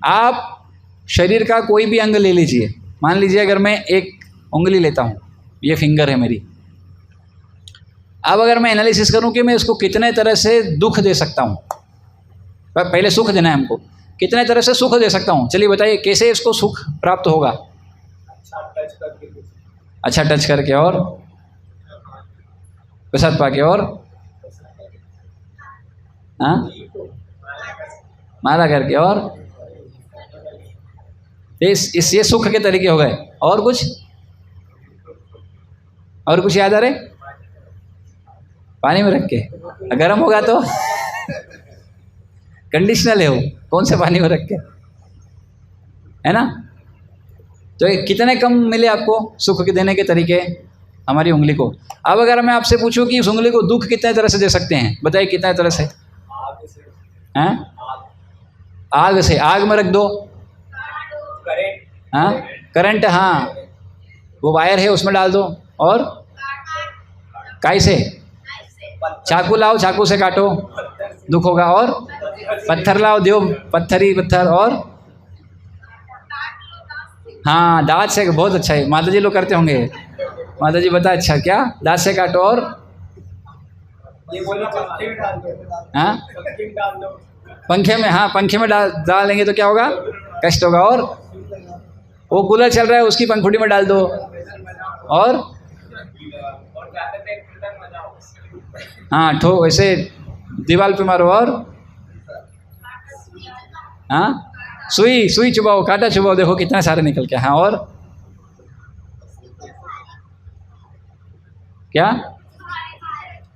आप शरीर का कोई भी अंग ले लीजिए। मान लीजिए अगर मैं एक उंगली लेता हूँ, ये फिंगर है मेरी। अब अगर मैं एनालिसिस करूँ कि मैं उसको कितने तरह से दुख दे सकता हूँ, पहले सुख देना है हमको, कितने तरह से सुख दे सकता हूँ, चलिए बताइए कैसे इसको सुख प्राप्त होगा? अच्छा टच करके, और प्रसाद पाके, और हाँ माला करके, और ये सुख के तरीके हो गए। और कुछ याद आ रहे? पानी में रख के, गर्म होगा तो कंडीशनल है वो, कौन से पानी में रख के, है ना? तो ये कितने कम मिले आपको सुख के देने के तरीके हमारी उंगली को। अब अगर मैं आपसे पूछूं कि इस उंगली को दुख कितने तरह से दे सकते हैं, बताइए कितने तरह से? हैं? आग से, आग में रख दो, हाँ करंट, हाँ वो वायर है उसमें डाल दो। और काई से, चाकू लाओ, चाकू से काटो, दुख होगा। और पत्थर लाओ, दो पत्थर। और हाँ दांत से, बहुत अच्छा है, माता जी लोग करते होंगे। माता जी बता, अच्छा क्या? दांत से काटो। और हाँ पंखे में, हाँ पंखे में डालेंगे तो क्या होगा? कष्ट होगा। और वो कूलर चल रहा है उसकी पंखुड़ी में डाल दो। और हाँ ठो ऐसे दीवार पे मारो। और हाँ सुई चुबाओ, कांटा चुबाओ, देखो कितना सारे निकल के। हाँ और क्या?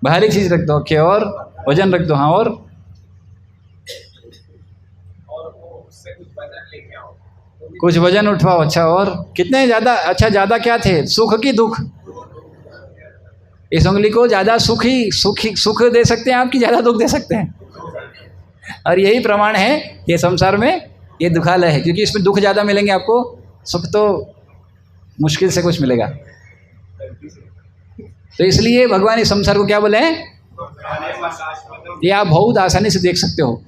भारी चीज रख दो, क्या? और वजन रख दो। हाँ और कुछ वजन उठवाओ। अच्छा और कितने ज़्यादा, अच्छा ज़्यादा क्या थे, सुख की दुख? इस उंगली को ज़्यादा सुख दे सकते हैं आपकी, ज़्यादा दुख दे सकते हैं। और यही प्रमाण है ये संसार में ये दुखालय है, क्योंकि इसमें दुख ज़्यादा मिलेंगे आपको, सुख तो मुश्किल से कुछ मिलेगा। तो इसलिए भगवान इस संसार को क्या बोले हैं? ये आप बहुत आसानी से देख सकते हो।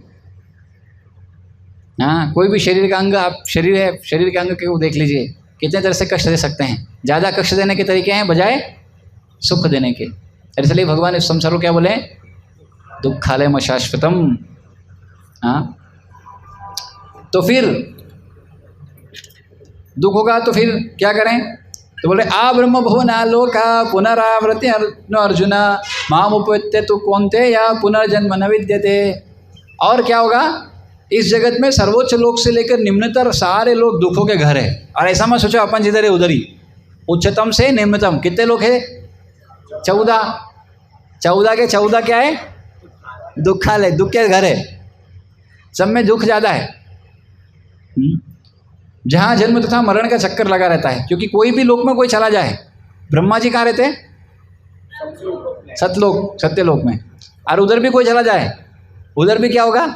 हाँ कोई भी शरीर का अंग, आप शरीर के अंग को देख लीजिए, कितने तरह से कष्ट दे सकते हैं। ज़्यादा कष्ट देने के तरीके हैं बजाय सुख देने के। इसलिए भगवान इस संसार को क्या बोले? दुखालयम शाश्वतम। हाँ तो फिर दुख होगा तो फिर क्या करें? तो बोले आ ब्रह्म भुवनालोका पुनरावृत्ति अर्जुन मामुपैत्य तु कौन्तेय पुनर्जन्म न विद्यते। और क्या होगा? इस जगत में सर्वोच्च लोक से लेकर निम्नतर सारे लोग दुखों के घर है। और ऐसा मत सोचो अपन जिधर है उधर ही, उच्चतम से निम्नतम कितने लोग है? 14 के 14 क्या है? दुखालय, दुख के घर है। सब में दुख ज़्यादा है, जहाँ जन्म तथा मरण का चक्कर लगा रहता है। क्योंकि कोई भी लोक में कोई चला जाए, ब्रह्मा जी कहाँ रहते हैं? सत्यलोक में। और उधर भी कोई चला जाए, उधर भी क्या होगा?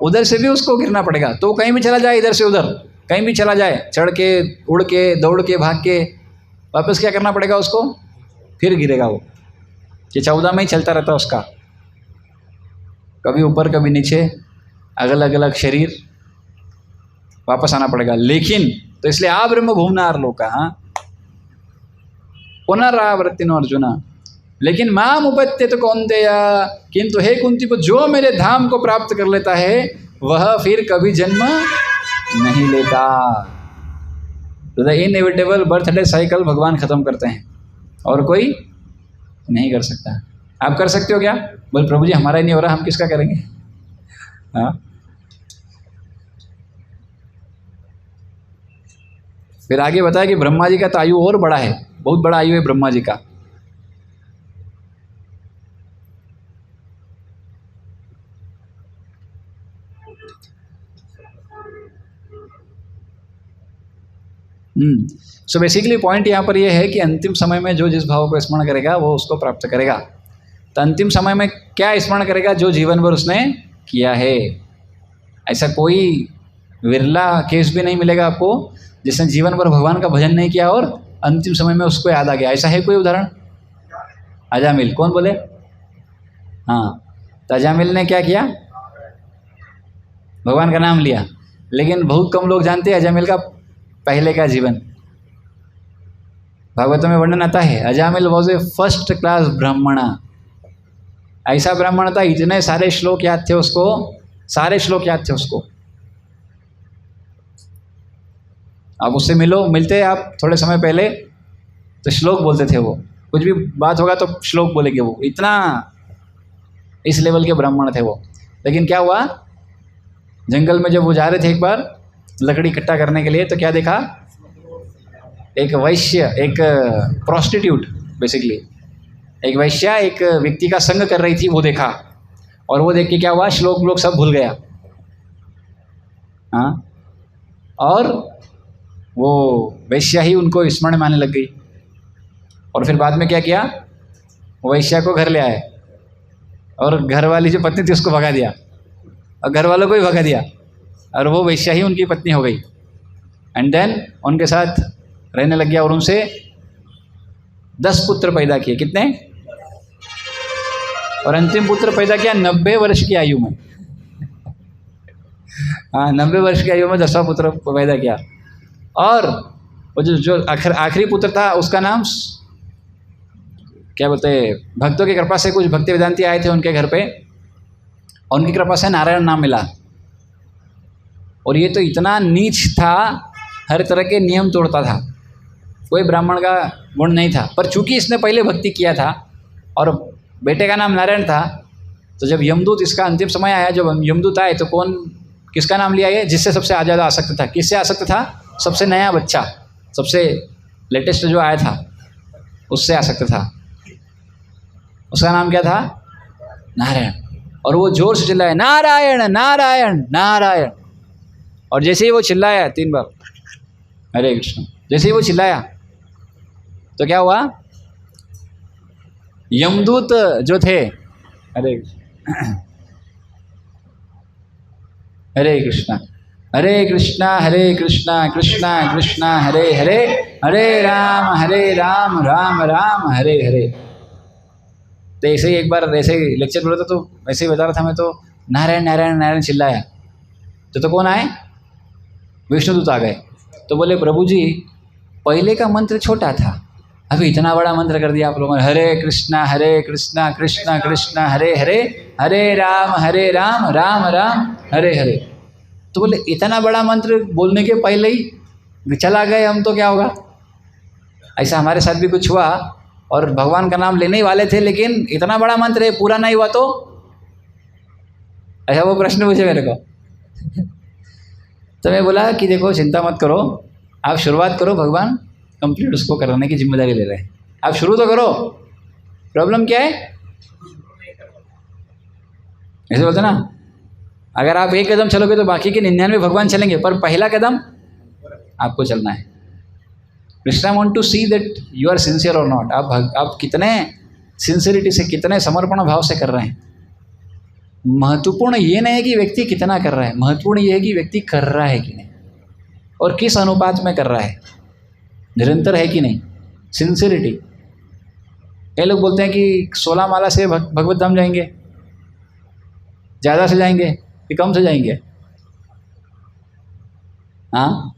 उधर से भी उसको गिरना पड़ेगा। तो कहीं भी चला जाए, इधर से उधर कहीं भी चला जाए, चढ़ के, उड़ के, दौड़ के, भाग के, वापस क्या करना पड़ेगा उसको? फिर गिरेगा वो। ये 14 में ही चलता रहता है उसका, कभी ऊपर कभी नीचे, अलग अलग शरीर, वापस आना पड़ेगा। लेकिन तो इसलिए आ ब्रह्म भुवनार लोका, हाँ पुनरावृत्ति अर्जुना। लेकिन माम उपत्य तो कौन्तेय, किंतु हे कुंती को जो मेरे धाम को प्राप्त कर लेता है वह फिर कभी जन्म नहीं लेता। तो द इनएविटेबल बर्थडे साइकिल भगवान खत्म करते हैं और कोई नहीं कर सकता। आप कर सकते हो क्या? बोल प्रभु जी हमारा ही नहीं हो रहा, हम किसका करेंगे? हाँ फिर आगे बताया कि ब्रह्मा जी का तो आयु और बड़ा है, बहुत बड़ा आयु है ब्रह्मा जी का। सो बेसिकली पॉइंट यहाँ पर यह है कि अंतिम समय में जो जिस भाव को स्मरण करेगा वो उसको प्राप्त करेगा। तो अंतिम समय में क्या स्मरण करेगा? जो जीवन भर उसने किया है। ऐसा कोई विरला केस भी नहीं मिलेगा आपको जिसने जीवन भर भगवान का भजन नहीं किया और अंतिम समय में उसको याद आ गया। ऐसा है कोई उदाहरण? अजामिल, कौन बोले? हाँ, तो अजामिल ने क्या किया? भगवान का नाम लिया। लेकिन बहुत कम लोग जानते हैं अजामिल का पहले का जीवन। भागवतों में वर्णन आता है, Ajamil was a first class ब्राह्मण। ऐसा ब्राह्मण था, इतने सारे श्लोक याद थे उसको, सारे श्लोक याद थे उसको। आप उससे मिलते आप थोड़े समय पहले तो श्लोक बोलते थे वो, कुछ भी बात होगा तो श्लोक बोलेंगे वो, इतना इस लेवल के ब्राह्मण थे वो। लेकिन क्या हुआ, जंगल में जब वो जा रहे थे एक बार लकड़ी इकट्ठा करने के लिए, तो क्या देखा? एक वैश्य, एक प्रोस्टिट्यूट, बेसिकली एक वैश्या एक व्यक्ति का संग कर रही थी, वो देखा। और वो देख के क्या हुआ, श्लोक लोग सब भूल गया। हाँ, और वो वैश्या ही उनको स्मरण में आने लग गई। और फिर बाद में क्या किया, वैश्या को घर ले आए और घर वाली जो पत्नी थी उसको भगा दिया, और घर वालों को भी भगा दिया, और वो वैश्या ही उनकी पत्नी हो गई। एंड देन उनके साथ रहने लग गया और उनसे 10 पुत्र पैदा किए। कितने? और अंतिम पुत्र पैदा किया 90 वर्ष की आयु में। हाँ, 90 वर्ष की आयु में 10वां पुत्र पैदा किया। और वो जो आखिरी पुत्र था उसका नाम क्या बोलते हैं, भक्तों की कृपा से कुछ भक्ति वेदांती आए थे उनके घर पे, और उनकी कृपा से नारायण नाम मिला। और ये तो इतना नीच था, हर तरह के नियम तोड़ता था, कोई ब्राह्मण का गुण नहीं था। पर चूंकि इसने पहले भक्ति किया था और बेटे का नाम नारायण था, तो जब यमदूत, इसका अंतिम समय आया, जब यमदूत आए तो कौन, किसका नाम लिया? ये जिससे सबसे ज़्यादा आसक्त था। किससे आसक्त था? सबसे नया बच्चा, सबसे लेटेस्ट जो आया था उससे आसक्त था। उसका नाम क्या था? नारायण। और वो जोर से चिल्लाया, नारायण नारायण नारायण। और जैसे ही वो चिल्लाया 3 बार हरे कृष्ण, जैसे ही वो चिल्लाया तो क्या हुआ, यमदूत जो थे, हरे हरे कृष्णा हरे कृष्णा हरे कृष्णा कृष्णा कृष्णा हरे हरे, हरे राम राम राम हरे हरे। तो ऐसे ही एक बार ऐसे ही लेक्चर बोला था, तो ऐसे ही बता रहा था मैं, तो नारायण नारायण नारायण चिल्लाया। तो कौन आए? विष्णुदूत आ गए। तो बोले, प्रभु जी पहले का मंत्र छोटा था, अभी इतना बड़ा मंत्र कर दिया आप लोगों ने, हरे कृष्णा कृष्णा कृष्णा हरे हरे, हरे राम राम राम हरे हरे। तो बोले, इतना बड़ा मंत्र बोलने के पहले ही चला गए हम, तो क्या होगा? ऐसा हमारे साथ भी कुछ हुआ, और भगवान का नाम लेने ही वाले थे, लेकिन इतना बड़ा मंत्र है, पूरा नहीं हुआ तो? ऐसा वो प्रश्न पूछे मेरे को। तो मैं बोला कि देखो, चिंता मत करो, आप शुरुआत करो, भगवान कंप्लीट उसको कराने की जिम्मेदारी ले रहे हैं, आप शुरू तो करो। प्रॉब्लम क्या है? ऐसे बोलते ना, अगर आप एक कदम चलोगे तो बाकी के 99 भगवान चलेंगे, पर पहला कदम आपको चलना है। Krishna want to see that you are sincere or not. आप कितने सिंसियरिटी से, कितने समर्पण भाव से कर रहे हैं। महत्वपूर्ण ये नहीं है कि व्यक्ति कितना कर रहा है, महत्वपूर्ण ये है कि व्यक्ति कर रहा है कि नहीं, और किस अनुपात में कर रहा है, निरंतर है कि नहीं, सिंसियरिटी। कई लोग बोलते हैं कि 16 माला से भगवत धाम जाएंगे, ज़्यादा से जाएंगे कि कम से जाएंगे? हाँ,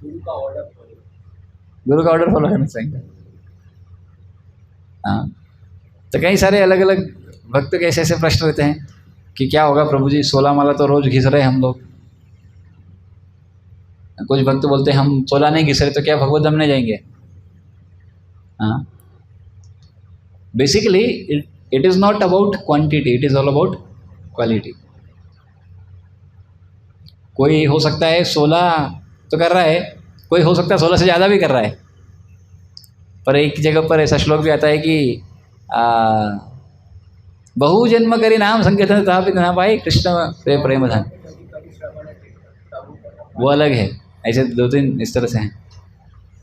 गुरु का ऑर्डर फॉलो करना चाहिए। हाँ, तो कई सारे अलग अलग भक्त के ऐसे ऐसे प्रश्न रहते हैं कि क्या होगा प्रभु जी, 16 माला तो रोज घिस रहे हम लोग। कुछ भक्त बोलते हैं हम 16 नहीं घिस रहे तो क्या भगवत धाम नहीं जाएंगे? हाँ, basically it is not about quantity, it is all about quality. कोई हो सकता है 16 तो कर रहा है, कोई हो सकता है 16 से ज़्यादा भी कर रहा है। पर एक जगह पर ऐसा श्लोक भी आता है कि बहु जन्म करी नाम संकीर्तन तथापि न पाए कृष्ण प्रेम धन। वो अलग है, ऐसे 2-3 इस तरह से हैं।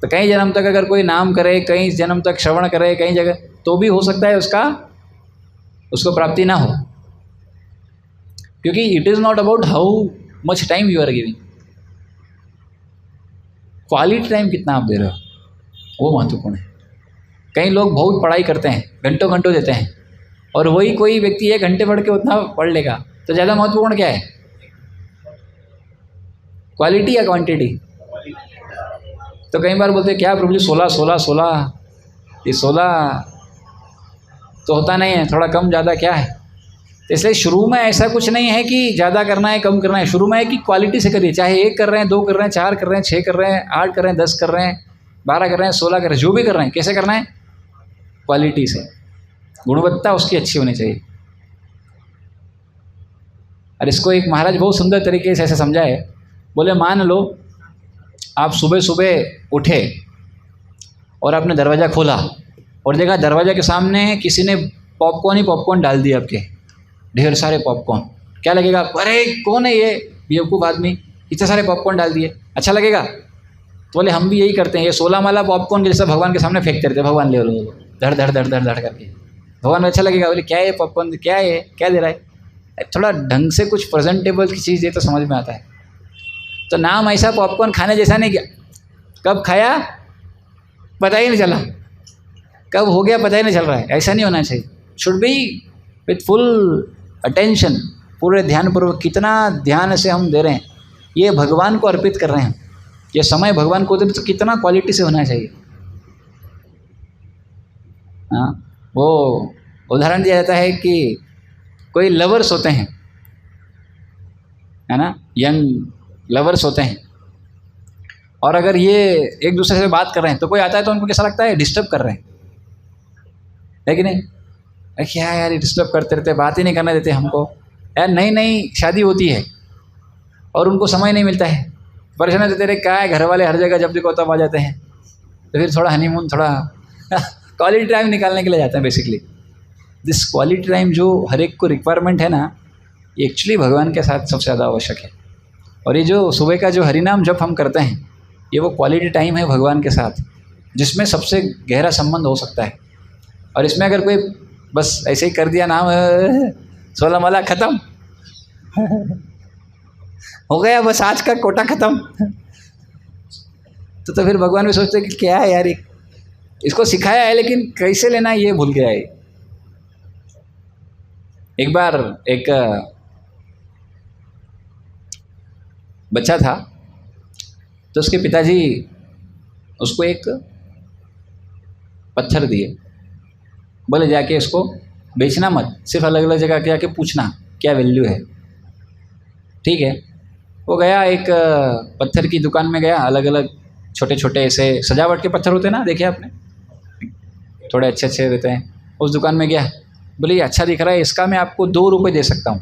तो कई जन्म तक अगर कोई नाम करे, कई जन्म तक श्रवण करे, कई जगह, तो भी हो सकता है उसको प्राप्ति ना हो, क्योंकि it is not about how much time you are giving, quality time कितना आप दे रहे हो, वो महत्वपूर्ण है। कई लोग बहुत पढ़ाई करते हैं, घंटों घंटों देते हैं, और वही कोई व्यक्ति 1 घंटे पढ़ के उतना पढ़ लेगा। तो ज़्यादा महत्वपूर्ण क्या है, क्वालिटी या क्वांटिटी? तो कई बार बोलते हैं क्या प्रभु जी 16 16 16, ये 16 तो होता नहीं है, थोड़ा कम ज़्यादा क्या है। तो इसलिए शुरू में ऐसा कुछ नहीं है कि ज़्यादा करना है कम करना है, शुरू में है कि क्वालिटी से करिए, चाहे 1 कर रहे हैं, 2 कर रहे हैं, 4 कर रहे हैं, 6 कर रहे हैं, 8 कर रहे हैं, 10 कर रहे हैं, 12 कर रहे हैं, 16 कर रहे हैं, जो भी कर रहे हैं, कैसे करना है, क्वालिटी से, गुणवत्ता उसकी अच्छी होनी चाहिए। और इसको एक महाराज बहुत सुंदर तरीके से ऐसे समझाए, बोले मान लो आप सुबह सुबह उठे और आपने दरवाज़ा खोला और देखा दरवाज़ा के सामने किसी ने पॉपकॉर्न ही पॉपकॉर्न डाल दिया, आपके ढेर सारे पॉपकॉर्न, क्या लगेगा, अरे कौन है ये बेवकूफ़ आदमी, इतने सारे पॉपकॉर्न डाल दिए, अच्छा लगेगा? तो बोले हम भी यही करते हैं, ये 16 माला पॉपकॉर्न जैसा भगवान के सामने फेंकते रहते, भगवान ले लो धड़ धड़ धड़ धड़ धड़ करके, भगवान में अच्छा लगेगा? बोले क्या है पॉपकॉर्न, क्या है, क्या दे रहा है? थोड़ा ढंग से कुछ प्रेजेंटेबल की चीज़ दे तो समझ में आता है। तो नाम ऐसा पॉपकॉर्न खाने जैसा नहीं, क्या कब खाया पता ही नहीं चला, कब हो गया पता ही नहीं चल रहा है, ऐसा नहीं होना चाहिए। Should be with full attention, पूरे ध्यानपूर्वक, कितना ध्यान से हम दे रहे हैं, ये भगवान को अर्पित कर रहे हैं, ये समय भगवान को दे तो कितना क्वालिटी से होना चाहिए। हाँ, वो उदाहरण दिया जाता है कि कोई लवर्स होते हैं, है ना, यंग लवर्स होते हैं, और अगर ये एक दूसरे से बात कर रहे हैं तो कोई आता है तो उनको कैसा लगता है, डिस्टर्ब कर रहे हैं, है कि नहीं? क्या यार ये डिस्टर्ब करते रहते, बात ही नहीं करने देते हमको। यार नई नई शादी होती है और उनको समय नहीं मिलता है, परेशान देते रहे, क्या है घर वाले हर जगह जब देखो तब आ जाते हैं, तो फिर थोड़ा हनीमून, थोड़ा क्वालिटी टाइम निकालने के लिए जाते हैं। बेसिकली दिस क्वालिटी टाइम जो हर एक को रिक्वायरमेंट है ना, ये एक्चुअली भगवान के साथ सबसे ज़्यादा आवश्यक है। और ये जो सुबह का जो हरिनाम जप हम करते हैं, ये वो क्वालिटी टाइम है भगवान के साथ, जिसमें सबसे गहरा संबंध हो सकता है। और इसमें अगर कोई बस ऐसे ही कर दिया नाम 16 माला ख़त्म हो गया, बस आज का कोटा ख़त्म, तो फिर भगवान भी सोचते कि क्या है यार, इसको सिखाया है लेकिन कैसे लेना है ये भूल गया है। एक बार एक बच्चा था, तो उसके पिताजी उसको एक पत्थर दिए, बोले जाके इसको बेचना मत, सिर्फ अलग अलग जगह जाके पूछना क्या वैल्यू है। ठीक है, वो गया एक पत्थर की दुकान में गया, अलग अलग छोटे छोटे ऐसे सजावट के पत्थर होते हैं ना, देखे आपने, थोड़े अच्छे अच्छे रहते हैं। उस दुकान में गया, बोले ये अच्छा दिख रहा है, इसका मैं आपको 2 रुपये दे सकता हूँ।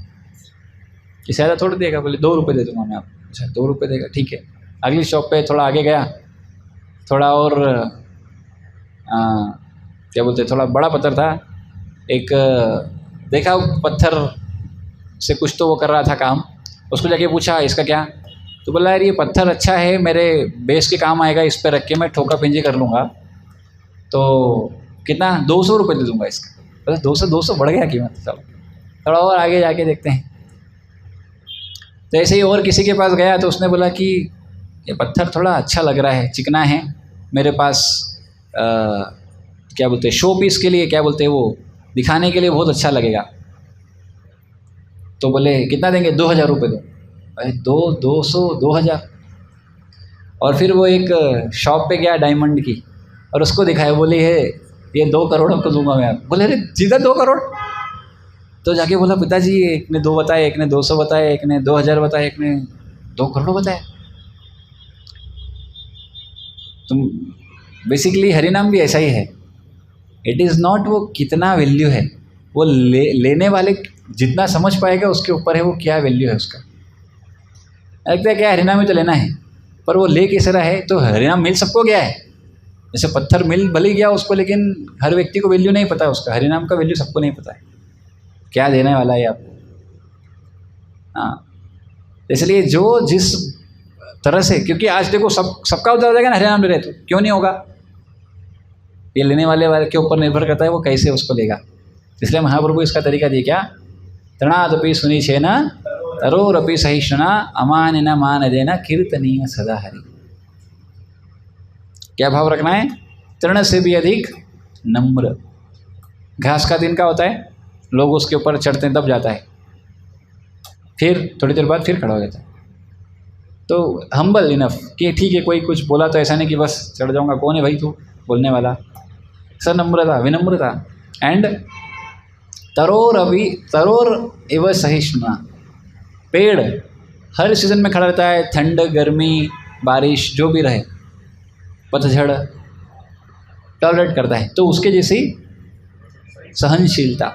ये ज़्यादा थोड़ा देगा, बोले 2 रुपये दे दूँगा मैं आपको। अच्छा 2 रुपये देगा, ठीक है। अगली शॉप पे थोड़ा आगे गया, थोड़ा और क्या बोलते, थोड़ा बड़ा पत्थर था एक, देखा पत्थर से कुछ तो वो कर रहा था काम, उसको जाके पूछा इसका क्या, तो बोला यार ये पत्थर अच्छा है, मेरे बेस के काम आएगा, इस पर रख के मैं ठोका पिंजी कर लूँगा, तो कितना, 200 रुपये दे दूँगा इसका। बस 200 बढ़ गया कीमत। चलो थोड़ा और आगे जाके देखते हैं। तो ऐसे ही और किसी के पास गया तो उसने बोला कि ये पत्थर थोड़ा अच्छा लग रहा है, चिकना है, मेरे पास क्या बोलते हैं, शो पीस के लिए, क्या बोलते हैं वो, दिखाने के लिए बहुत अच्छा लगेगा। तो बोले कितना देंगे, 2000 रुपये दो। अरे 200 2000। और फिर वो एक शॉप पे गया डायमंड की, और उसको दिखाया, बोले ये 2 करोड़ आपको दूंगा मैं। आप बोले अरे सीधा 2 करोड़। तो जाके बोला पिताजी, एक ने 2 बताए, एक ने 200 बताए, एक ने 2000 बताए, एक ने 2 करोड़ बताया। तुम बेसिकली हरिनाम भी ऐसा ही है, इट इज़ नॉट वो कितना वैल्यू है, वो लेने वाले जितना समझ पाएगा उसके ऊपर है वो क्या वैल्यू है उसका। लगता है क्या हरिनाम ही तो लेना है, पर वो ले किस तरह है। तो हरिनाम मिल सबको गया है, जैसे पत्थर मिल भले गया उसको, लेकिन हर व्यक्ति को वैल्यू नहीं पता उसका, हरिनाम का वैल्यू सबको नहीं पता है क्या देने वाला है आपको। हाँ, इसलिए जो जिस तरह से, क्योंकि आज देखो सबका उतर जाएगा ना हरिनाम ले रहे, तो क्यों नहीं होगा, ये लेने वाले के ऊपर निर्भर करता है वो कैसे उसको लेगा। इसलिए महाप्रभु इसका तरीका दिए क्या, तृणादपि सुनिशेन तरोरपि सहिष्णुना अमानिन मानदेन कीर्तनीय सदा हरि। क्या भाव रखना है, तृण से भी अधिक नम्र। घास का दिन का होता है, लोग उसके ऊपर चढ़ते हैं, दब जाता है, फिर थोड़ी देर बाद फिर खड़ा हो जाता है। तो हम्बल इनफ कि ठीक है, कोई कुछ बोला तो ऐसा नहीं कि बस चढ़ जाऊंगा, कौन है भाई तू बोलने वाला। सनम्रता, विनम्रता। एंड तरोर एवं सहिष्णुता। पेड़ हर सीजन में खड़ा रहता है, ठंड, गर्मी, बारिश जो भी रहे, पतझड़, टॉलरेट करता है। तो उसके जैसी सहनशीलता।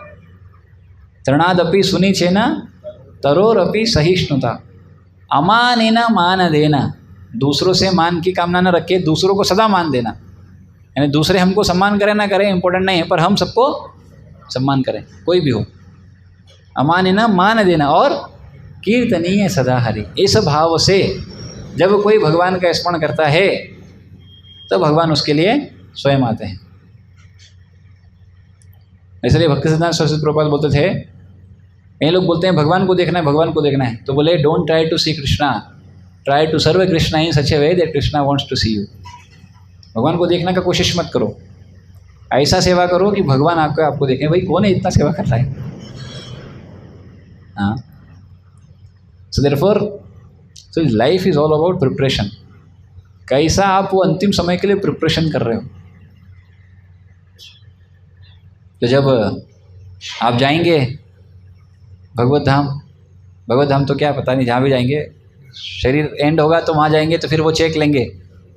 तृणादपि सुनी छेना तरोरपि सहिष्णुता। अमानेना मान देना, दूसरों से मान की कामना न रखे, दूसरों को सदा मान देना। यानी दूसरे हमको सम्मान करें ना करें इम्पोर्टेंट नहीं है, पर हम सबको सम्मान करें, कोई भी हो। अमानेना मान देना। और कीर्तनीय सदा हरि। इस भाव से जब कोई भगवान का स्मरण करता है तो भगवान उसके लिए स्वयं आते हैं। इसलिए भक्ति सिद्धांत सरस्वती प्रभुपाद बोलते थे, कई लोग बोलते हैं भगवान को देखना है, भगवान को देखना है, तो बोले don't try to see Krishna, try to serve Krishna in such a way that Krishna wants to see you. भगवान को देखने का कोशिश मत करो, ऐसा सेवा करो कि भगवान आपको देखें। भाई कौन है इतना सेवा कर रहा है? हाँ, so therefore so life is all about preparation. कैसा आप वो अंतिम समय के लिए प्रिपरेशन कर रहे हो। तो जब आप जाएंगे भगवत धाम तो क्या पता नहीं, जहाँ भी जाएंगे शरीर एंड होगा तो वहाँ जाएंगे तो फिर वो चेक लेंगे,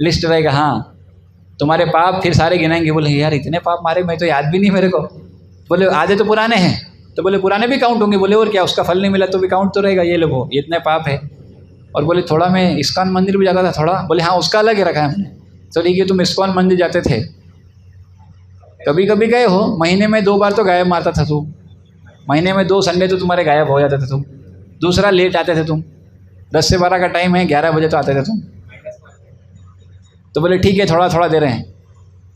लिस्ट रहेगा, हाँ तुम्हारे पाप, फिर सारे गिनाएंगे। बोले यार इतने पाप मारे, मैं तो याद भी नहीं मेरे को। बोले आधे तो पुराने हैं, तो बोले पुराने भी काउंट होंगे। बोले और क्या, उसका फल नहीं मिला तो भी काउंट तो रहेगा, ये लोगों ये इतने पाप है। और बोले थोड़ा मैं इस्कॉन मंदिर भी जाता था थोड़ा। बोले हाँ उसका अलग ही रखा है हमने। तो ठीक है, तुम इस्कॉन मंदिर जाते थे, कभी कभी गए हो, महीने में 2 बार तो गायब मारता था तू, महीने में 2 संडे तो तुम्हारे गायब हो जाते थे तुम। दूसरा लेट आते थे तुम, 10 से 12 का टाइम है, 11 बजे तो आते थे तुम। तो बोले ठीक है थोड़ा थोड़ा दे रहे हैं।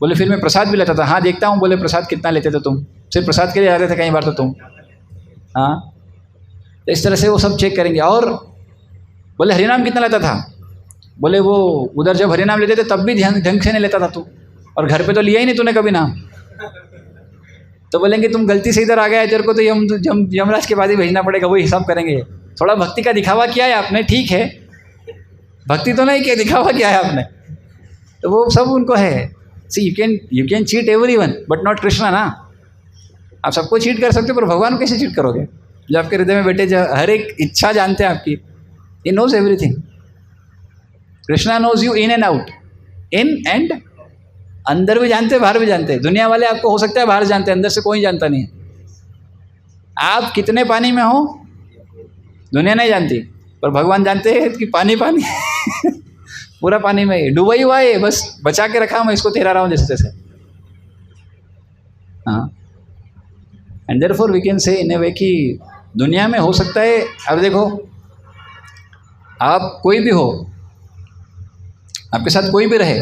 बोले फिर मैं प्रसाद भी लेता था। हाँ देखता हूँ। बोले प्रसाद कितना लेते थे तुम? सिर्फ प्रसाद के लिए जाते थे कई बार तो तुम। हाँ, तो इस तरह से वो सब चेक करेंगे। और बोले हरिनाम कितना लेता था? बोले वो उधर जब हरिनाम लेते थे तब भी ध्यान ढंग से नहीं लेता था तू, और घर पे तो लिया ही नहीं तूने कभी नाम। तो बोलेंगे तुम गलती से इधर आ गया है, तेरे को तो यमराज के बाद ही भेजना पड़ेगा, वही हिसाब करेंगे। थोड़ा भक्ति का दिखावा किया है आपने, ठीक है, भक्ति तो नहीं किया, दिखावा किया है आपने, तो वो सब उनको है। See you can cheat everyone but not Krishna ना। आप सबको चीट कर सकते हो, पर भगवान को कैसे चीट करोगे जो आपके हृदय में बैठे, जो हर एक इच्छा जानते हैं आपकी। He knows everything. Krishna knows you in and out, in and अंदर भी जानते हैं, बाहर भी जानते हैं। दुनिया वाले आपको हो सकता है बाहर जानते हैं, अंदर से कोई जानता नहीं है। आप कितने पानी में हो दुनिया नहीं जानती, पर भगवान जानते हैं कि पानी पानी पूरा पानी में डूबा ही हुआ है, बस बचा के रखा, मैं इसको तैरा रहा हूँ जैसे तैसे। हाँ, and therefore we can say इन ए वे कि दुनिया में हो सकता है। अब देखो, आप कोई भी हो, आपके साथ कोई भी रहे।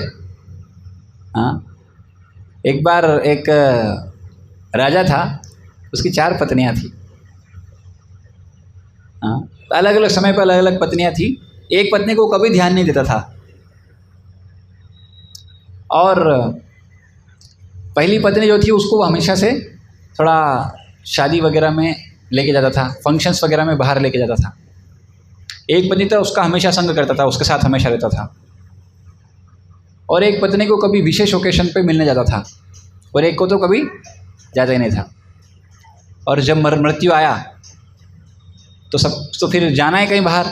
हाँ, एक बार एक राजा था, उसकी 4 पत्नियां थी। हाँ, अलग अलग समय पर अलग अलग पत्नियां थी। एक पत्नी को कभी ध्यान नहीं देता था, और पहली पत्नी जो थी उसको हमेशा से थोड़ा शादी वगैरह में लेके जाता था, फंक्शंस वगैरह में बाहर लेके जाता था। एक पत्नी तो उसका हमेशा संग करता था, उसके साथ हमेशा रहता था। और एक पत्नी को कभी विशेष ओकेशन पे मिलने जाता था, और एक को तो कभी जाता ही नहीं था। और जब मृत्यु आया तो फिर जाना है कहीं बाहर,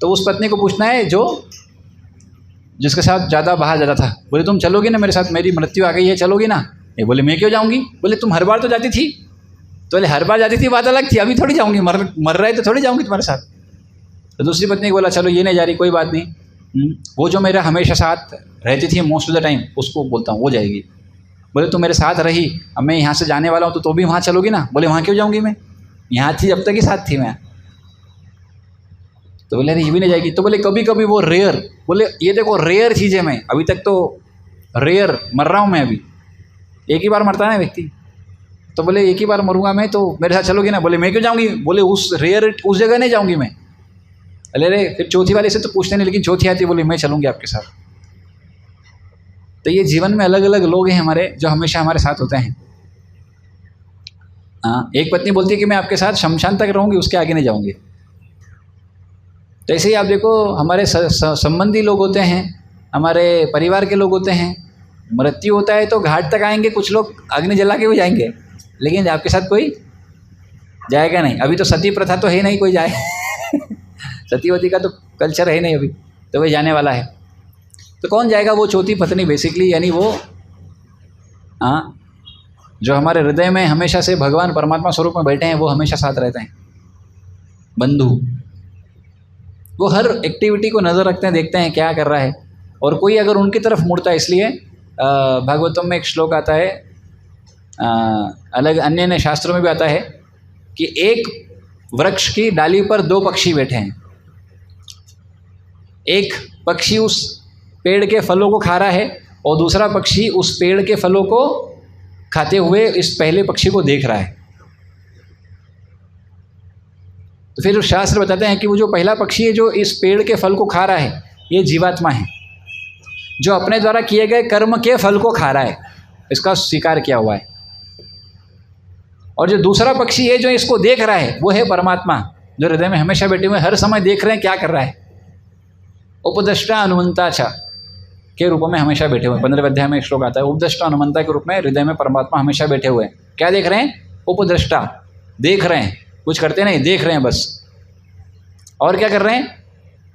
तो उस पत्नी को पूछना है जो जिसके साथ ज़्यादा बाहर जाता था। बोले तुम चलोगी ना मेरे साथ, मेरी मृत्यु आ गई है, चलोगी ना? ये बोले मैं क्यों जाऊँगी। बोले तुम हर बार तो जाती थी। तो बोले हर बार जाती थी बात अलग थी, अभी थोड़ी जाऊँगी, मर रहे तो थोड़ी जाऊँगी तुम्हारे साथ। तो दूसरी पत्नी को बोला चलो ये नहीं जा रही, कोई बात नहीं, वो जो मेरा हमेशा साथ रहती थी मोस्ट ऑफ द टाइम, उसको बोलता हूँ वो जाएगी। बोले तुम मेरे साथ रही, अब मैं यहाँ से जाने वाला हूँ तो भी वहाँ चलोगी ना? बोले वहाँ क्यों जाऊँगी, मैं यहाँ थी जब तक ही साथ थी मैं। तो बोले अरे ये भी नहीं जाएगी। तो बोले कभी कभी वो रेयर, बोले ये देखो रेयर चीज़ है, मैं अभी तक तो रेयर मर रहा हूँ मैं, अभी एक ही बार मरता है ना व्यक्ति। तो बोले एक ही बार मरूंगा मैं, तो मेरे साथ चलोगी ना? बोले मैं क्यों जाऊँगी। बोले उस रेयर उस जगह नहीं जाऊँगी मैं। अरे फिर चौथी वाले से तो पूछते नहीं, लेकिन चौथी आती, बोले मैं चलूँगी आपके साथ। तो ये जीवन में अलग अलग लोग हैं हमारे जो हमेशा हमारे साथ होते हैं। हाँ, एक पत्नी बोलती है कि मैं आपके साथ शमशान तक रहूँगी, उसके आगे नहीं जाऊँगी। तो ऐसे ही आप देखो हमारे संबंधी लोग होते हैं, हमारे परिवार के लोग होते हैं, मृत्यु होता है तो घाट तक आएंगे, कुछ लोग अग्नि जला के भी जाएंगे, लेकिन आपके साथ कोई जाएगा नहीं। अभी तो सती प्रथा तो है नहीं, कोई जाए सतीवती का तो कल्चर है नहीं अभी, तो वही जाने वाला है। तो कौन जाएगा? वो चौथी पत्नी बेसिकली, यानी वो हाँ जो हमारे हृदय में हमेशा से भगवान परमात्मा स्वरूप में बैठे हैं, वो हमेशा साथ रहते हैं, बंधु। वो हर एक्टिविटी को नज़र रखते हैं, देखते हैं क्या कर रहा है, और कोई अगर उनकी तरफ मुड़ता है, इसलिए भागवतम में एक श्लोक आता है, अलग अन्य अन्य शास्त्रों में भी आता है कि एक वृक्ष की डाली पर दो पक्षी बैठे हैं, एक पक्षी उस पेड़ के फलों को खा रहा है और दूसरा पक्षी उस पेड़ के फलों को खाते हुए इस पहले पक्षी को देख रहा है। तो फिर शास्त्र बताते हैं कि वो जो पहला पक्षी है जो इस पेड़ के फल को खा रहा है, ये जीवात्मा है जो अपने द्वारा किए गए कर्म के फल को खा रहा है, इसका स्वीकार किया हुआ है। और जो दूसरा पक्षी है जो इसको देख रहा है, वो है परमात्मा, जो हृदय में हमेशा बैठे हुए हर समय देख रहे हैं क्या कर रहा है। उपदष्टा अनुमंता च के रूप में हमेशा बैठे हुए। 15वें अध्याय में एक श्लोक आता है, उपदष्टा अनुमंता के रूप में हृदय में परमात्मा हमेशा बैठे हुए हैं। क्या देख रहे हैं? उपदृष्टा, देख रहे हैं, कुछ करते नहीं, देख रहे हैं बस। और क्या कर रहे हैं?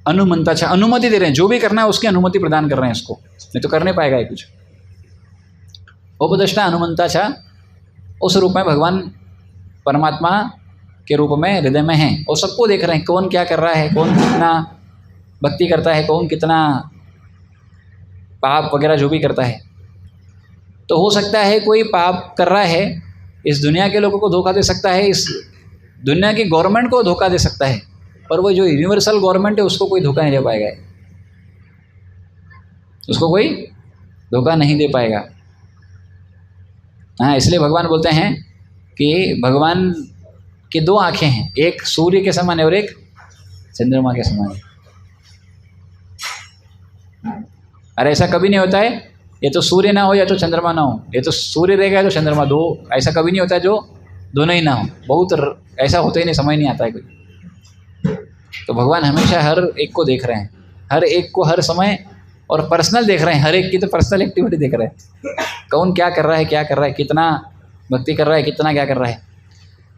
अनुमंता च, अनुमति दे रहे हैं, जो भी करना है उसकी अनुमति प्रदान कर रहे हैं इसको, नहीं तो कर नहीं पाएगा ये कुछ। उपदष्टा अनुमंता च, उस रूप में भगवान परमात्मा के रूप में हृदय में हैं और सबको देख रहे हैं, कौन क्या कर रहा है, कौन कितना भक्ति करता है, कौन कितना पाप वगैरह जो भी करता है। तो हो सकता है कोई पाप कर रहा है, इस दुनिया के लोगों को धोखा दे सकता है, इस दुनिया की गवर्नमेंट को धोखा दे सकता है, पर वो जो यूनिवर्सल गवर्नमेंट है उसको कोई धोखा नहीं दे पाएगा, उसको कोई धोखा नहीं दे पाएगा। हाँ, इसलिए भगवान बोलते हैं कि भगवान की दो आँखें हैं, एक सूर्य के समान है और एक चंद्रमा के समान है। अरे ऐसा कभी नहीं होता है, ये तो सूर्य ना हो या तो चंद्रमा ना हो, ये तो सूर्य रहेगा या तो चंद्रमा, दो ऐसा कभी नहीं होता है जो दोनों ही ना हो। बहुत ऐसा होता ही नहीं, समझ नहीं आता है कोई। तो भगवान हमेशा हर एक को देख रहे हैं, हर एक को हर समय, और पर्सनल देख रहे हैं, हर एक की तो पर्सनल एक्टिविटी देख रहे हैं, कौन क्या कर रहा है, क्या कर रहा है, कितना भक्ति कर रहा है, कितना क्या कर रहा है।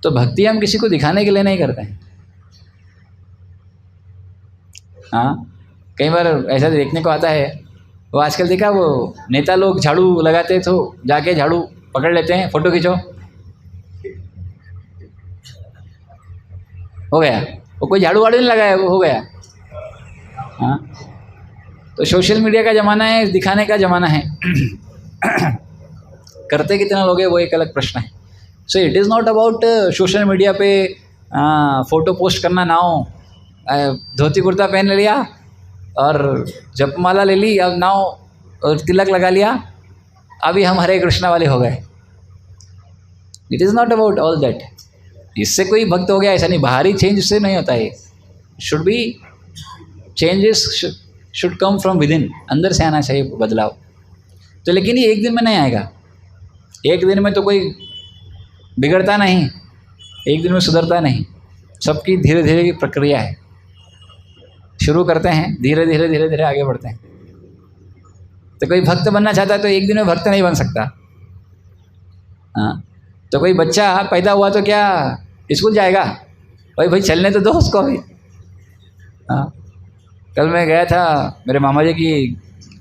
तो भक्ति हम किसी को दिखाने के लिए नहीं करते हैं। हाँ, कई बार ऐसा देखने को आता है, वो आजकल देखा वो नेता लोग झाड़ू लगाते तो जाके झाड़ू पकड़ लेते हैं, फोटो खींचो, हो गया, वो कोई झाड़ू वाड़ू नहीं लगाया, वो हो गया। हाँ, तो सोशल मीडिया का ज़माना है, दिखाने का ज़माना है। करते कितना लोग हैं वो एक अलग प्रश्न है। So it is not about social media पे फ़ोटो पोस्ट करना ना हो, धोती कुर्ता पहन लिया और जपमाला ले ली, अब नाव और तिलक लगा लिया, अभी हम हरे कृष्णा वाले हो गए। It is not about all that. इससे कोई भक्त हो गया ऐसा नहीं, बाहरी चेंज इससे नहीं होता है। Should be changes should come from with in, अंदर से आना चाहिए बदलाव। तो लेकिन ये एक दिन में नहीं आएगा, एक दिन में तो कोई बिगड़ता नहीं, एक दिन में सुधरता नहीं, सबकी धीरे धीरे की प्रक्रिया है। शुरू करते हैं धीरे धीरे धीरे धीरे आगे बढ़ते हैं। तो कोई भक्त बनना चाहता है तो एक दिन में भक्त नहीं बन सकता। हाँ, तो कोई बच्चा पैदा हुआ तो क्या स्कूल जाएगा? भाई चलने तो दो उसको अभी। हाँ, कल मैं गया था, मेरे मामा जी की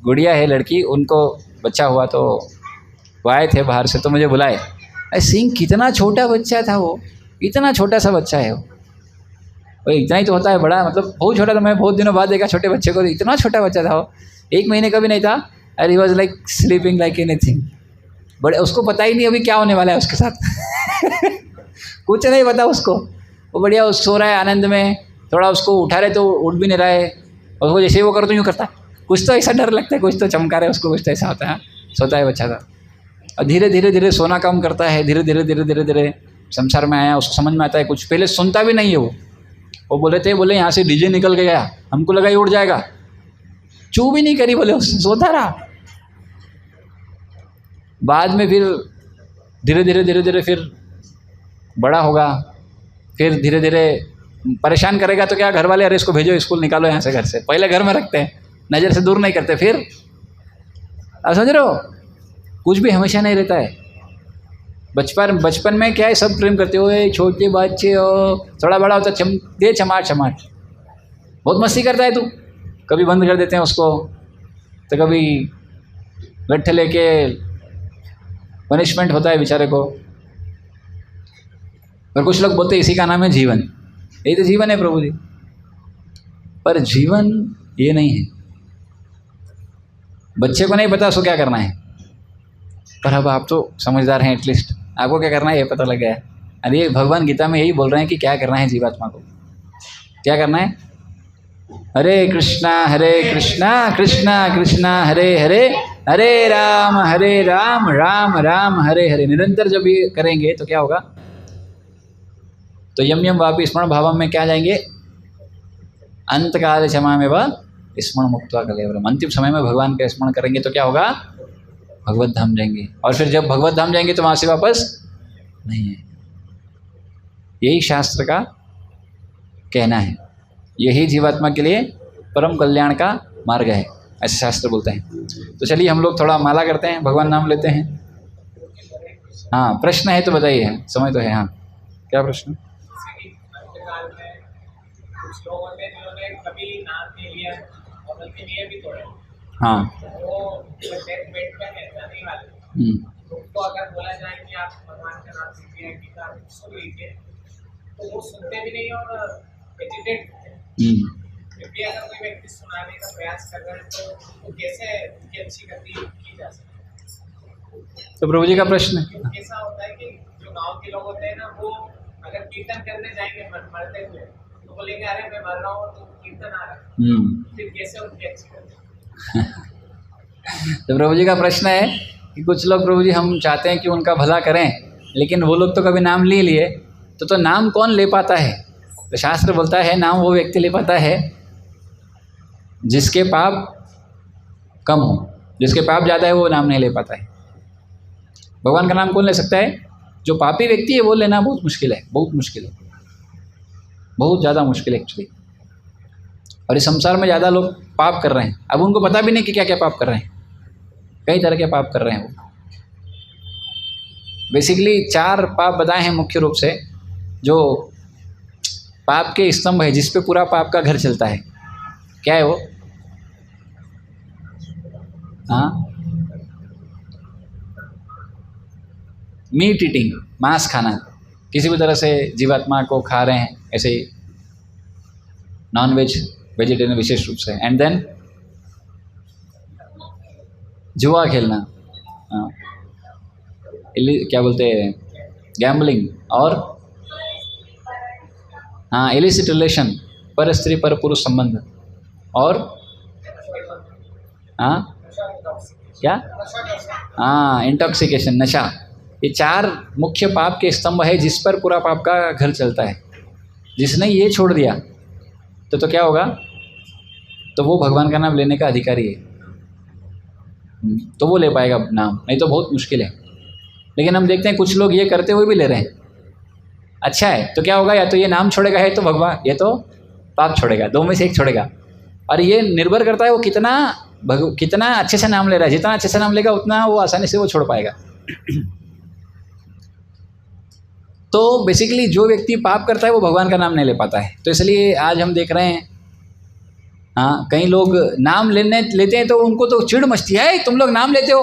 गुड़िया है लड़की, उनको बच्चा हुआ तो वो आए थे बाहर से, तो मुझे बुलाए। अरे सिंह कितना छोटा बच्चा था वो, इतना छोटा सा बच्चा है वो, भाई इतना ही तो होता है बड़ा, मतलब बहुत छोटा था। मैं बहुत दिनों बाद देखा छोटे बच्चे को, इतना छोटा बच्चा था वो, 1 महीने का भी नहीं था। And he was like sleeping like anything. बड़े उसको पता ही नहीं अभी क्या होने वाला है उसके साथ कुछ नहीं पता उसको, वो बढ़िया वो सो रहा है आनंद में, थोड़ा उसको उठा रहे तो उठ भी नहीं रहा है, और उसको जैसे ही वो करो तो यूँ करता है, कुछ तो ऐसा डर लगता है, कुछ तो चमका रहा है उसको, कुछ तो ऐसा होता है। सोता है बच्चा था, और धीरे धीरे धीरे सोना कम करता है, धीरे धीरे धीरे धीरे धीरे संसार में आया, उसको समझ में आता है कुछ। पहले सुनता भी नहीं है वो बोले थे, बोले यहाँ से डीजे निकल के गया, हमको लगा ये उड़ जाएगा, चू भी नहीं करी, बोले सोता रहा। बाद में फिर धीरे धीरे फिर बड़ा होगा, फिर धीरे धीरे परेशान करेगा तो क्या घर वाले अरे इसको भेजो स्कूल, निकालो यहाँ से घर से, पहले घर में रखते हैं, नज़र से दूर नहीं करते। फिर अब समझ रहे हो, कुछ भी हमेशा नहीं रहता है। बचपन में क्या है, सब प्रेम करते हो, छोटे बच्चे हो, थोड़ा बड़ा होता दे चमाट चमाट, बहुत मस्ती करता है तू, कभी बंद कर देते हैं उसको, तो कभी लट्ठे लेके पनिशमेंट होता है बेचारे को। और कुछ लोग बोलते हैं इसी का नाम है जीवन, यही तो जीवन है प्रभु जी। पर जीवन ये नहीं है। बच्चे को नहीं पता उसको क्या करना है, पर अब आप तो समझदार हैं, एटलीस्ट आपको क्या करना है ये पता लग गया है। अरे भगवान गीता में यही बोल रहे हैं कि क्या करना है जीवात्मा को, क्या करना है। हरे कृष्णा कृष्णा कृष्णा हरे हरे, हरे राम राम राम हरे हरे। निरंतर जब ये करेंगे तो क्या होगा, तो यम यम वापी स्मरण भावम में क्या जाएंगे, अंतकाल क्षमा में वह स्मरण मुक्त्वा कलेवरम। अंतिम समय में भगवान का स्मरण करेंगे तो क्या होगा, भगवत धाम जाएंगे। और फिर जब भगवत धाम जाएंगे तो वहाँ से वापस नहीं है। यही शास्त्र का कहना है, यही जीवात्मा के लिए परम कल्याण का मार्ग है, ऐसे शास्त्र बोलते हैं। तो चलिए हम लोग थोड़ा माला करते हैं, भगवान नाम लेते हैं। हाँ प्रश्न है तो बताइए, समय तो है। हाँ क्या प्रश्न। हाँ तो अगर बोला जाए कि आप भगवान का नाम लीजिए, गीता सुन लीजिए, तो वो सुनते भी नहीं और एजिटेट होते हैं। क्योंकि अगर कोई व्यक्ति सुनाने का प्रयास कर रहा है तो कैसे उनकी अच्छी गति की जा सकती है। तो प्रभु जी का प्रश्न है, ऐसा होता है कि जो गांव के लोग होते हैं ना, वो अगर कीर्तन करने जाएंगे मरते हुए तो बोलेंगे अरे मैं मर रहा हूँ तो कीर्तन आ रहा है, फिर कैसे उनकी अच्छी गति। तो प्रभु जी का प्रश्न है कि कुछ लोग प्रभु जी हम चाहते हैं कि उनका भला करें, लेकिन वो लोग तो कभी नाम ले लिए, तो नाम कौन ले पाता है। तो शास्त्र बोलता है नाम वो व्यक्ति ले पाता है जिसके पाप कम हो, जिसके पाप ज़्यादा है वो नाम नहीं ले पाता है। भगवान का नाम कौन ले सकता है, जो पापी व्यक्ति है वो लेना बहुत मुश्किल है, बहुत मुश्किल है, बहुत ज़्यादा मुश्किल है एक्चुअली। और इस संसार में ज़्यादा लोग पाप कर रहे हैं, अब उनको पता भी नहीं कि क्या क्या पाप कर रहे हैं, कई तरह के पाप कर रहे हैं वो। बेसिकली 4 पाप बताए हैं मुख्य रूप से, जो पाप के स्तंभ है, जिस पे पूरा पाप का घर चलता है। क्या है वो। हाँ मीट ईटिंग, मांस खाना, किसी भी तरह से जीवात्मा को खा रहे हैं, ऐसे ही नॉन वेज वेजिटेरियन विशेष रूप से। एंड देन जुआ खेलना, क्या बोलते हैं, गैम्बलिंग, और हाँ इलिसिट रिलेशन, पर स्त्री पर पुरुष संबंध, और हाँ क्या, हाँ इंटॉक्सिकेशन, नशा। ये 4 मुख्य पाप के स्तंभ है जिस पर पूरा पाप का घर चलता है। जिसने ये छोड़ दिया तो क्या होगा, तो वो भगवान का नाम लेने का अधिकारी है, तो वो ले पाएगा नाम, नहीं तो बहुत मुश्किल है। लेकिन हम देखते हैं कुछ लोग ये करते हुए भी ले रहे हैं। अच्छा है, तो क्या होगा, या तो ये नाम छोड़ेगा, है तो भगवान, ये तो पाप छोड़ेगा, 2 में से एक छोड़ेगा। और ये निर्भर करता है वो कितना अच्छे से नाम ले रहा है। जितना अच्छे से नाम लेगा उतना वो आसानी से वो छोड़ पाएगा। तो बेसिकली जो व्यक्ति पाप करता है वो भगवान का नाम नहीं ले पाता है। तो इसलिए आज हम देख रहे हैं, हाँ कई लोग नाम लेते हैं तो उनको तो चिढ़ मचती है, तुम लोग नाम लेते हो,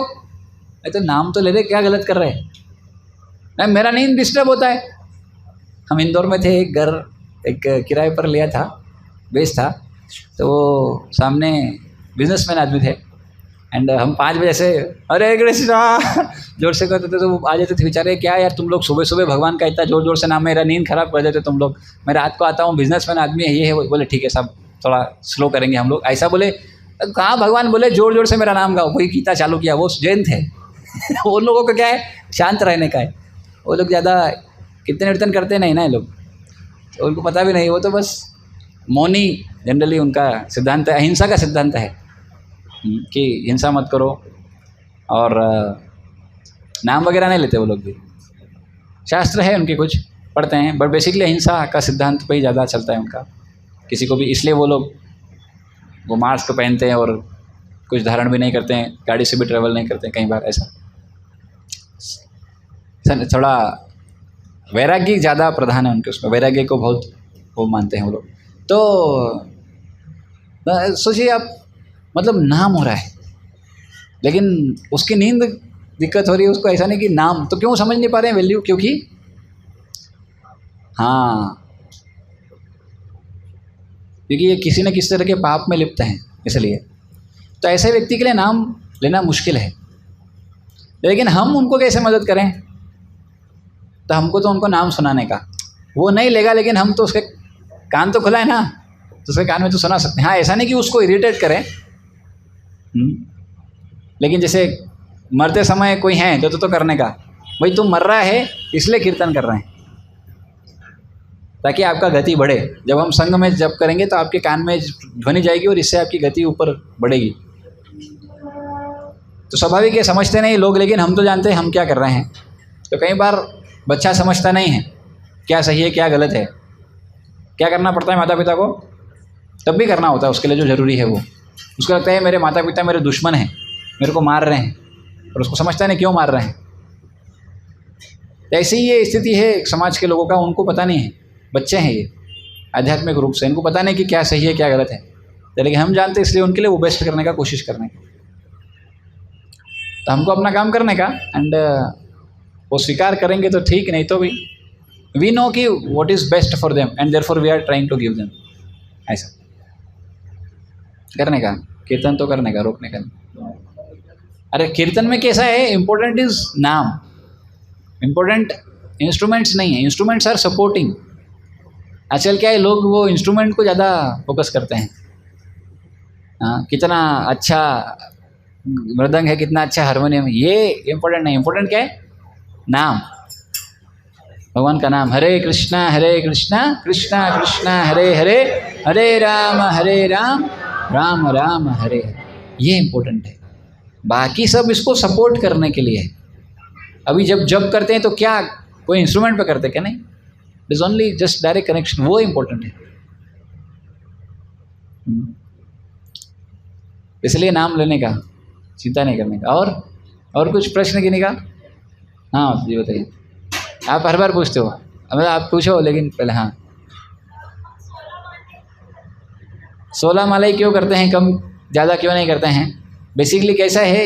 तो नाम तो ले रहे, क्या गलत कर रहे हैं। नहीं, मेरा नींद डिस्टर्ब होता है। हम इंदौर में थे, एक घर एक किराए पर लिया था, बेच था, तो वो सामने बिजनेसमैन आदमी थे। एंड हम 5 बजे से अरे कृष्णा जोर से करते थे, तो वो आ जाते थे बेचारे, क्या यार तुम लोग सुबह सुबह भगवान का इतना जोर जोर से नाम, मेरा नींद खराब कर देते तुम लोग। मैं रात को आता हूँ, बिजनेसमैन आदमी है, ये है। बोले ठीक है साहब, थोड़ा स्लो करेंगे हम लोग। ऐसा बोले, कहाँ भगवान बोले जोर जोर से मेरा नाम गाओ। कोई गीता चालू किया, वो जैन थे उन लोगों को क्या है, शांत रहने का है। वो लोग ज़्यादा कीर्तन वीर्तन करते नहीं ना, ये लोग, तो उनको पता भी नहीं। वो तो बस मौनी, जनरली उनका सिद्धांत है, अहिंसा का सिद्धांत है कि हिंसा मत करो और नाम वगैरह नहीं लेते वो लोग भी, शास्त्र है उनके कुछ पढ़ते हैं, बट बेसिकली अहिंसा का सिद्धांत पे ही ज़्यादा चलता है उनका। किसी को भी, इसलिए वो लोग वो मास्क पहनते हैं और कुछ धारण भी नहीं करते हैं, गाड़ी से भी ट्रेवल नहीं करते हैं कई बार ऐसा। थोड़ा वैराग्य ज़्यादा प्रधान है उनके उसमें, वैराग्य को बहुत वो मानते हैं वो लोग। तो सोचिए आप, मतलब नाम हो रहा है लेकिन उसकी नींद दिक्कत हो रही है उसको, ऐसा नहीं कि नाम तो क्यों समझ नहीं पा रहे हैं वैल्यू, क्योंकि हाँ, क्योंकि ये किसी न किसी तरह के पाप में लिप्त हैं, इसलिए। तो ऐसे व्यक्ति के लिए नाम लेना मुश्किल है, लेकिन हम उनको कैसे मदद करें? तो हमको तो उनको नाम सुनाने का, वो नहीं लेगा लेकिन हम तो उसके कान तो खुला है ना, तो उसके कान में तो सुना सकते हैं। हाँ, ऐसा नहीं कि उसको इरिटेट करें, लेकिन जैसे मरते समय कोई है तो करने का, भाई तुम मर रहा है इसलिए कीर्तन कर रहे हैं ताकि आपका गति बढ़े। जब हम संग में जप करेंगे तो आपके कान में ध्वनि जाएगी और इससे आपकी गति ऊपर बढ़ेगी। तो स्वाभाविक है, समझते नहीं लोग, लेकिन हम तो जानते हैं हम क्या कर रहे हैं। तो कई बार बच्चा समझता नहीं है क्या सही है क्या गलत है, क्या करना पड़ता है माता पिता को, तब भी करना होता है उसके लिए जो ज़रूरी है वो। उसको लगता है मेरे माता पिता मेरे दुश्मन हैं, मेरे को मार रहे हैं, और उसको समझता नहीं क्यों मार रहे हैं। ऐसी ही ये स्थिति है समाज के लोगों का, उनको पता नहीं है, बच्चे हैं ये आध्यात्मिक रूप से, इनको पता नहीं कि क्या सही है क्या गलत है, लेकिन हम जानते हैं, इसलिए उनके लिए वो बेस्ट करने का कोशिश करने का। तो हमको अपना काम करने का, एंड वो स्वीकार करेंगे तो ठीक, नहीं तो भी वी नो कि what is best for them and therefore we are trying to give them. ऐसा करने का, कीर्तन तो करने का, रोकने का नहीं। अरे कीर्तन में कैसा है, इम्पोर्टेंट इज नाम, इम्पोर्टेंट इंस्ट्रूमेंट्स नहीं है, इंस्ट्रूमेंट्स आर सपोर्टिंग। आजकल क्या है, लोग वो इंस्ट्रूमेंट को ज़्यादा फोकस करते हैं। हाँ, कितना अच्छा मृदंग है, कितना अच्छा हारमोनियम, ये इम्पोर्टेंट नहीं, इम्पोर्टेंट क्या है, नाम, भगवान का नाम। हरे कृष्णा कृष्णा कृष्णा हरे हरे, हरे राम राम राम हरे हरे, ये इम्पोर्टेंट है। बाकी सब इसको सपोर्ट करने के लिए है। अभी जब जब करते हैं तो क्या कोई इंस्ट्रूमेंट पे करते क्या? नहीं, it is only just direct connection, वो इम्पोर्टेंट है। इसलिए नाम लेने का, चिंता नहीं करने का। और कुछ प्रश्न गिने का? हाँ जी बताइए। आप हर बार पूछते हो, अब आप पूछो, लेकिन पहले हाँ, 16 माला ही क्यों करते हैं, कम ज़्यादा क्यों नहीं करते हैं? बेसिकली कैसा है,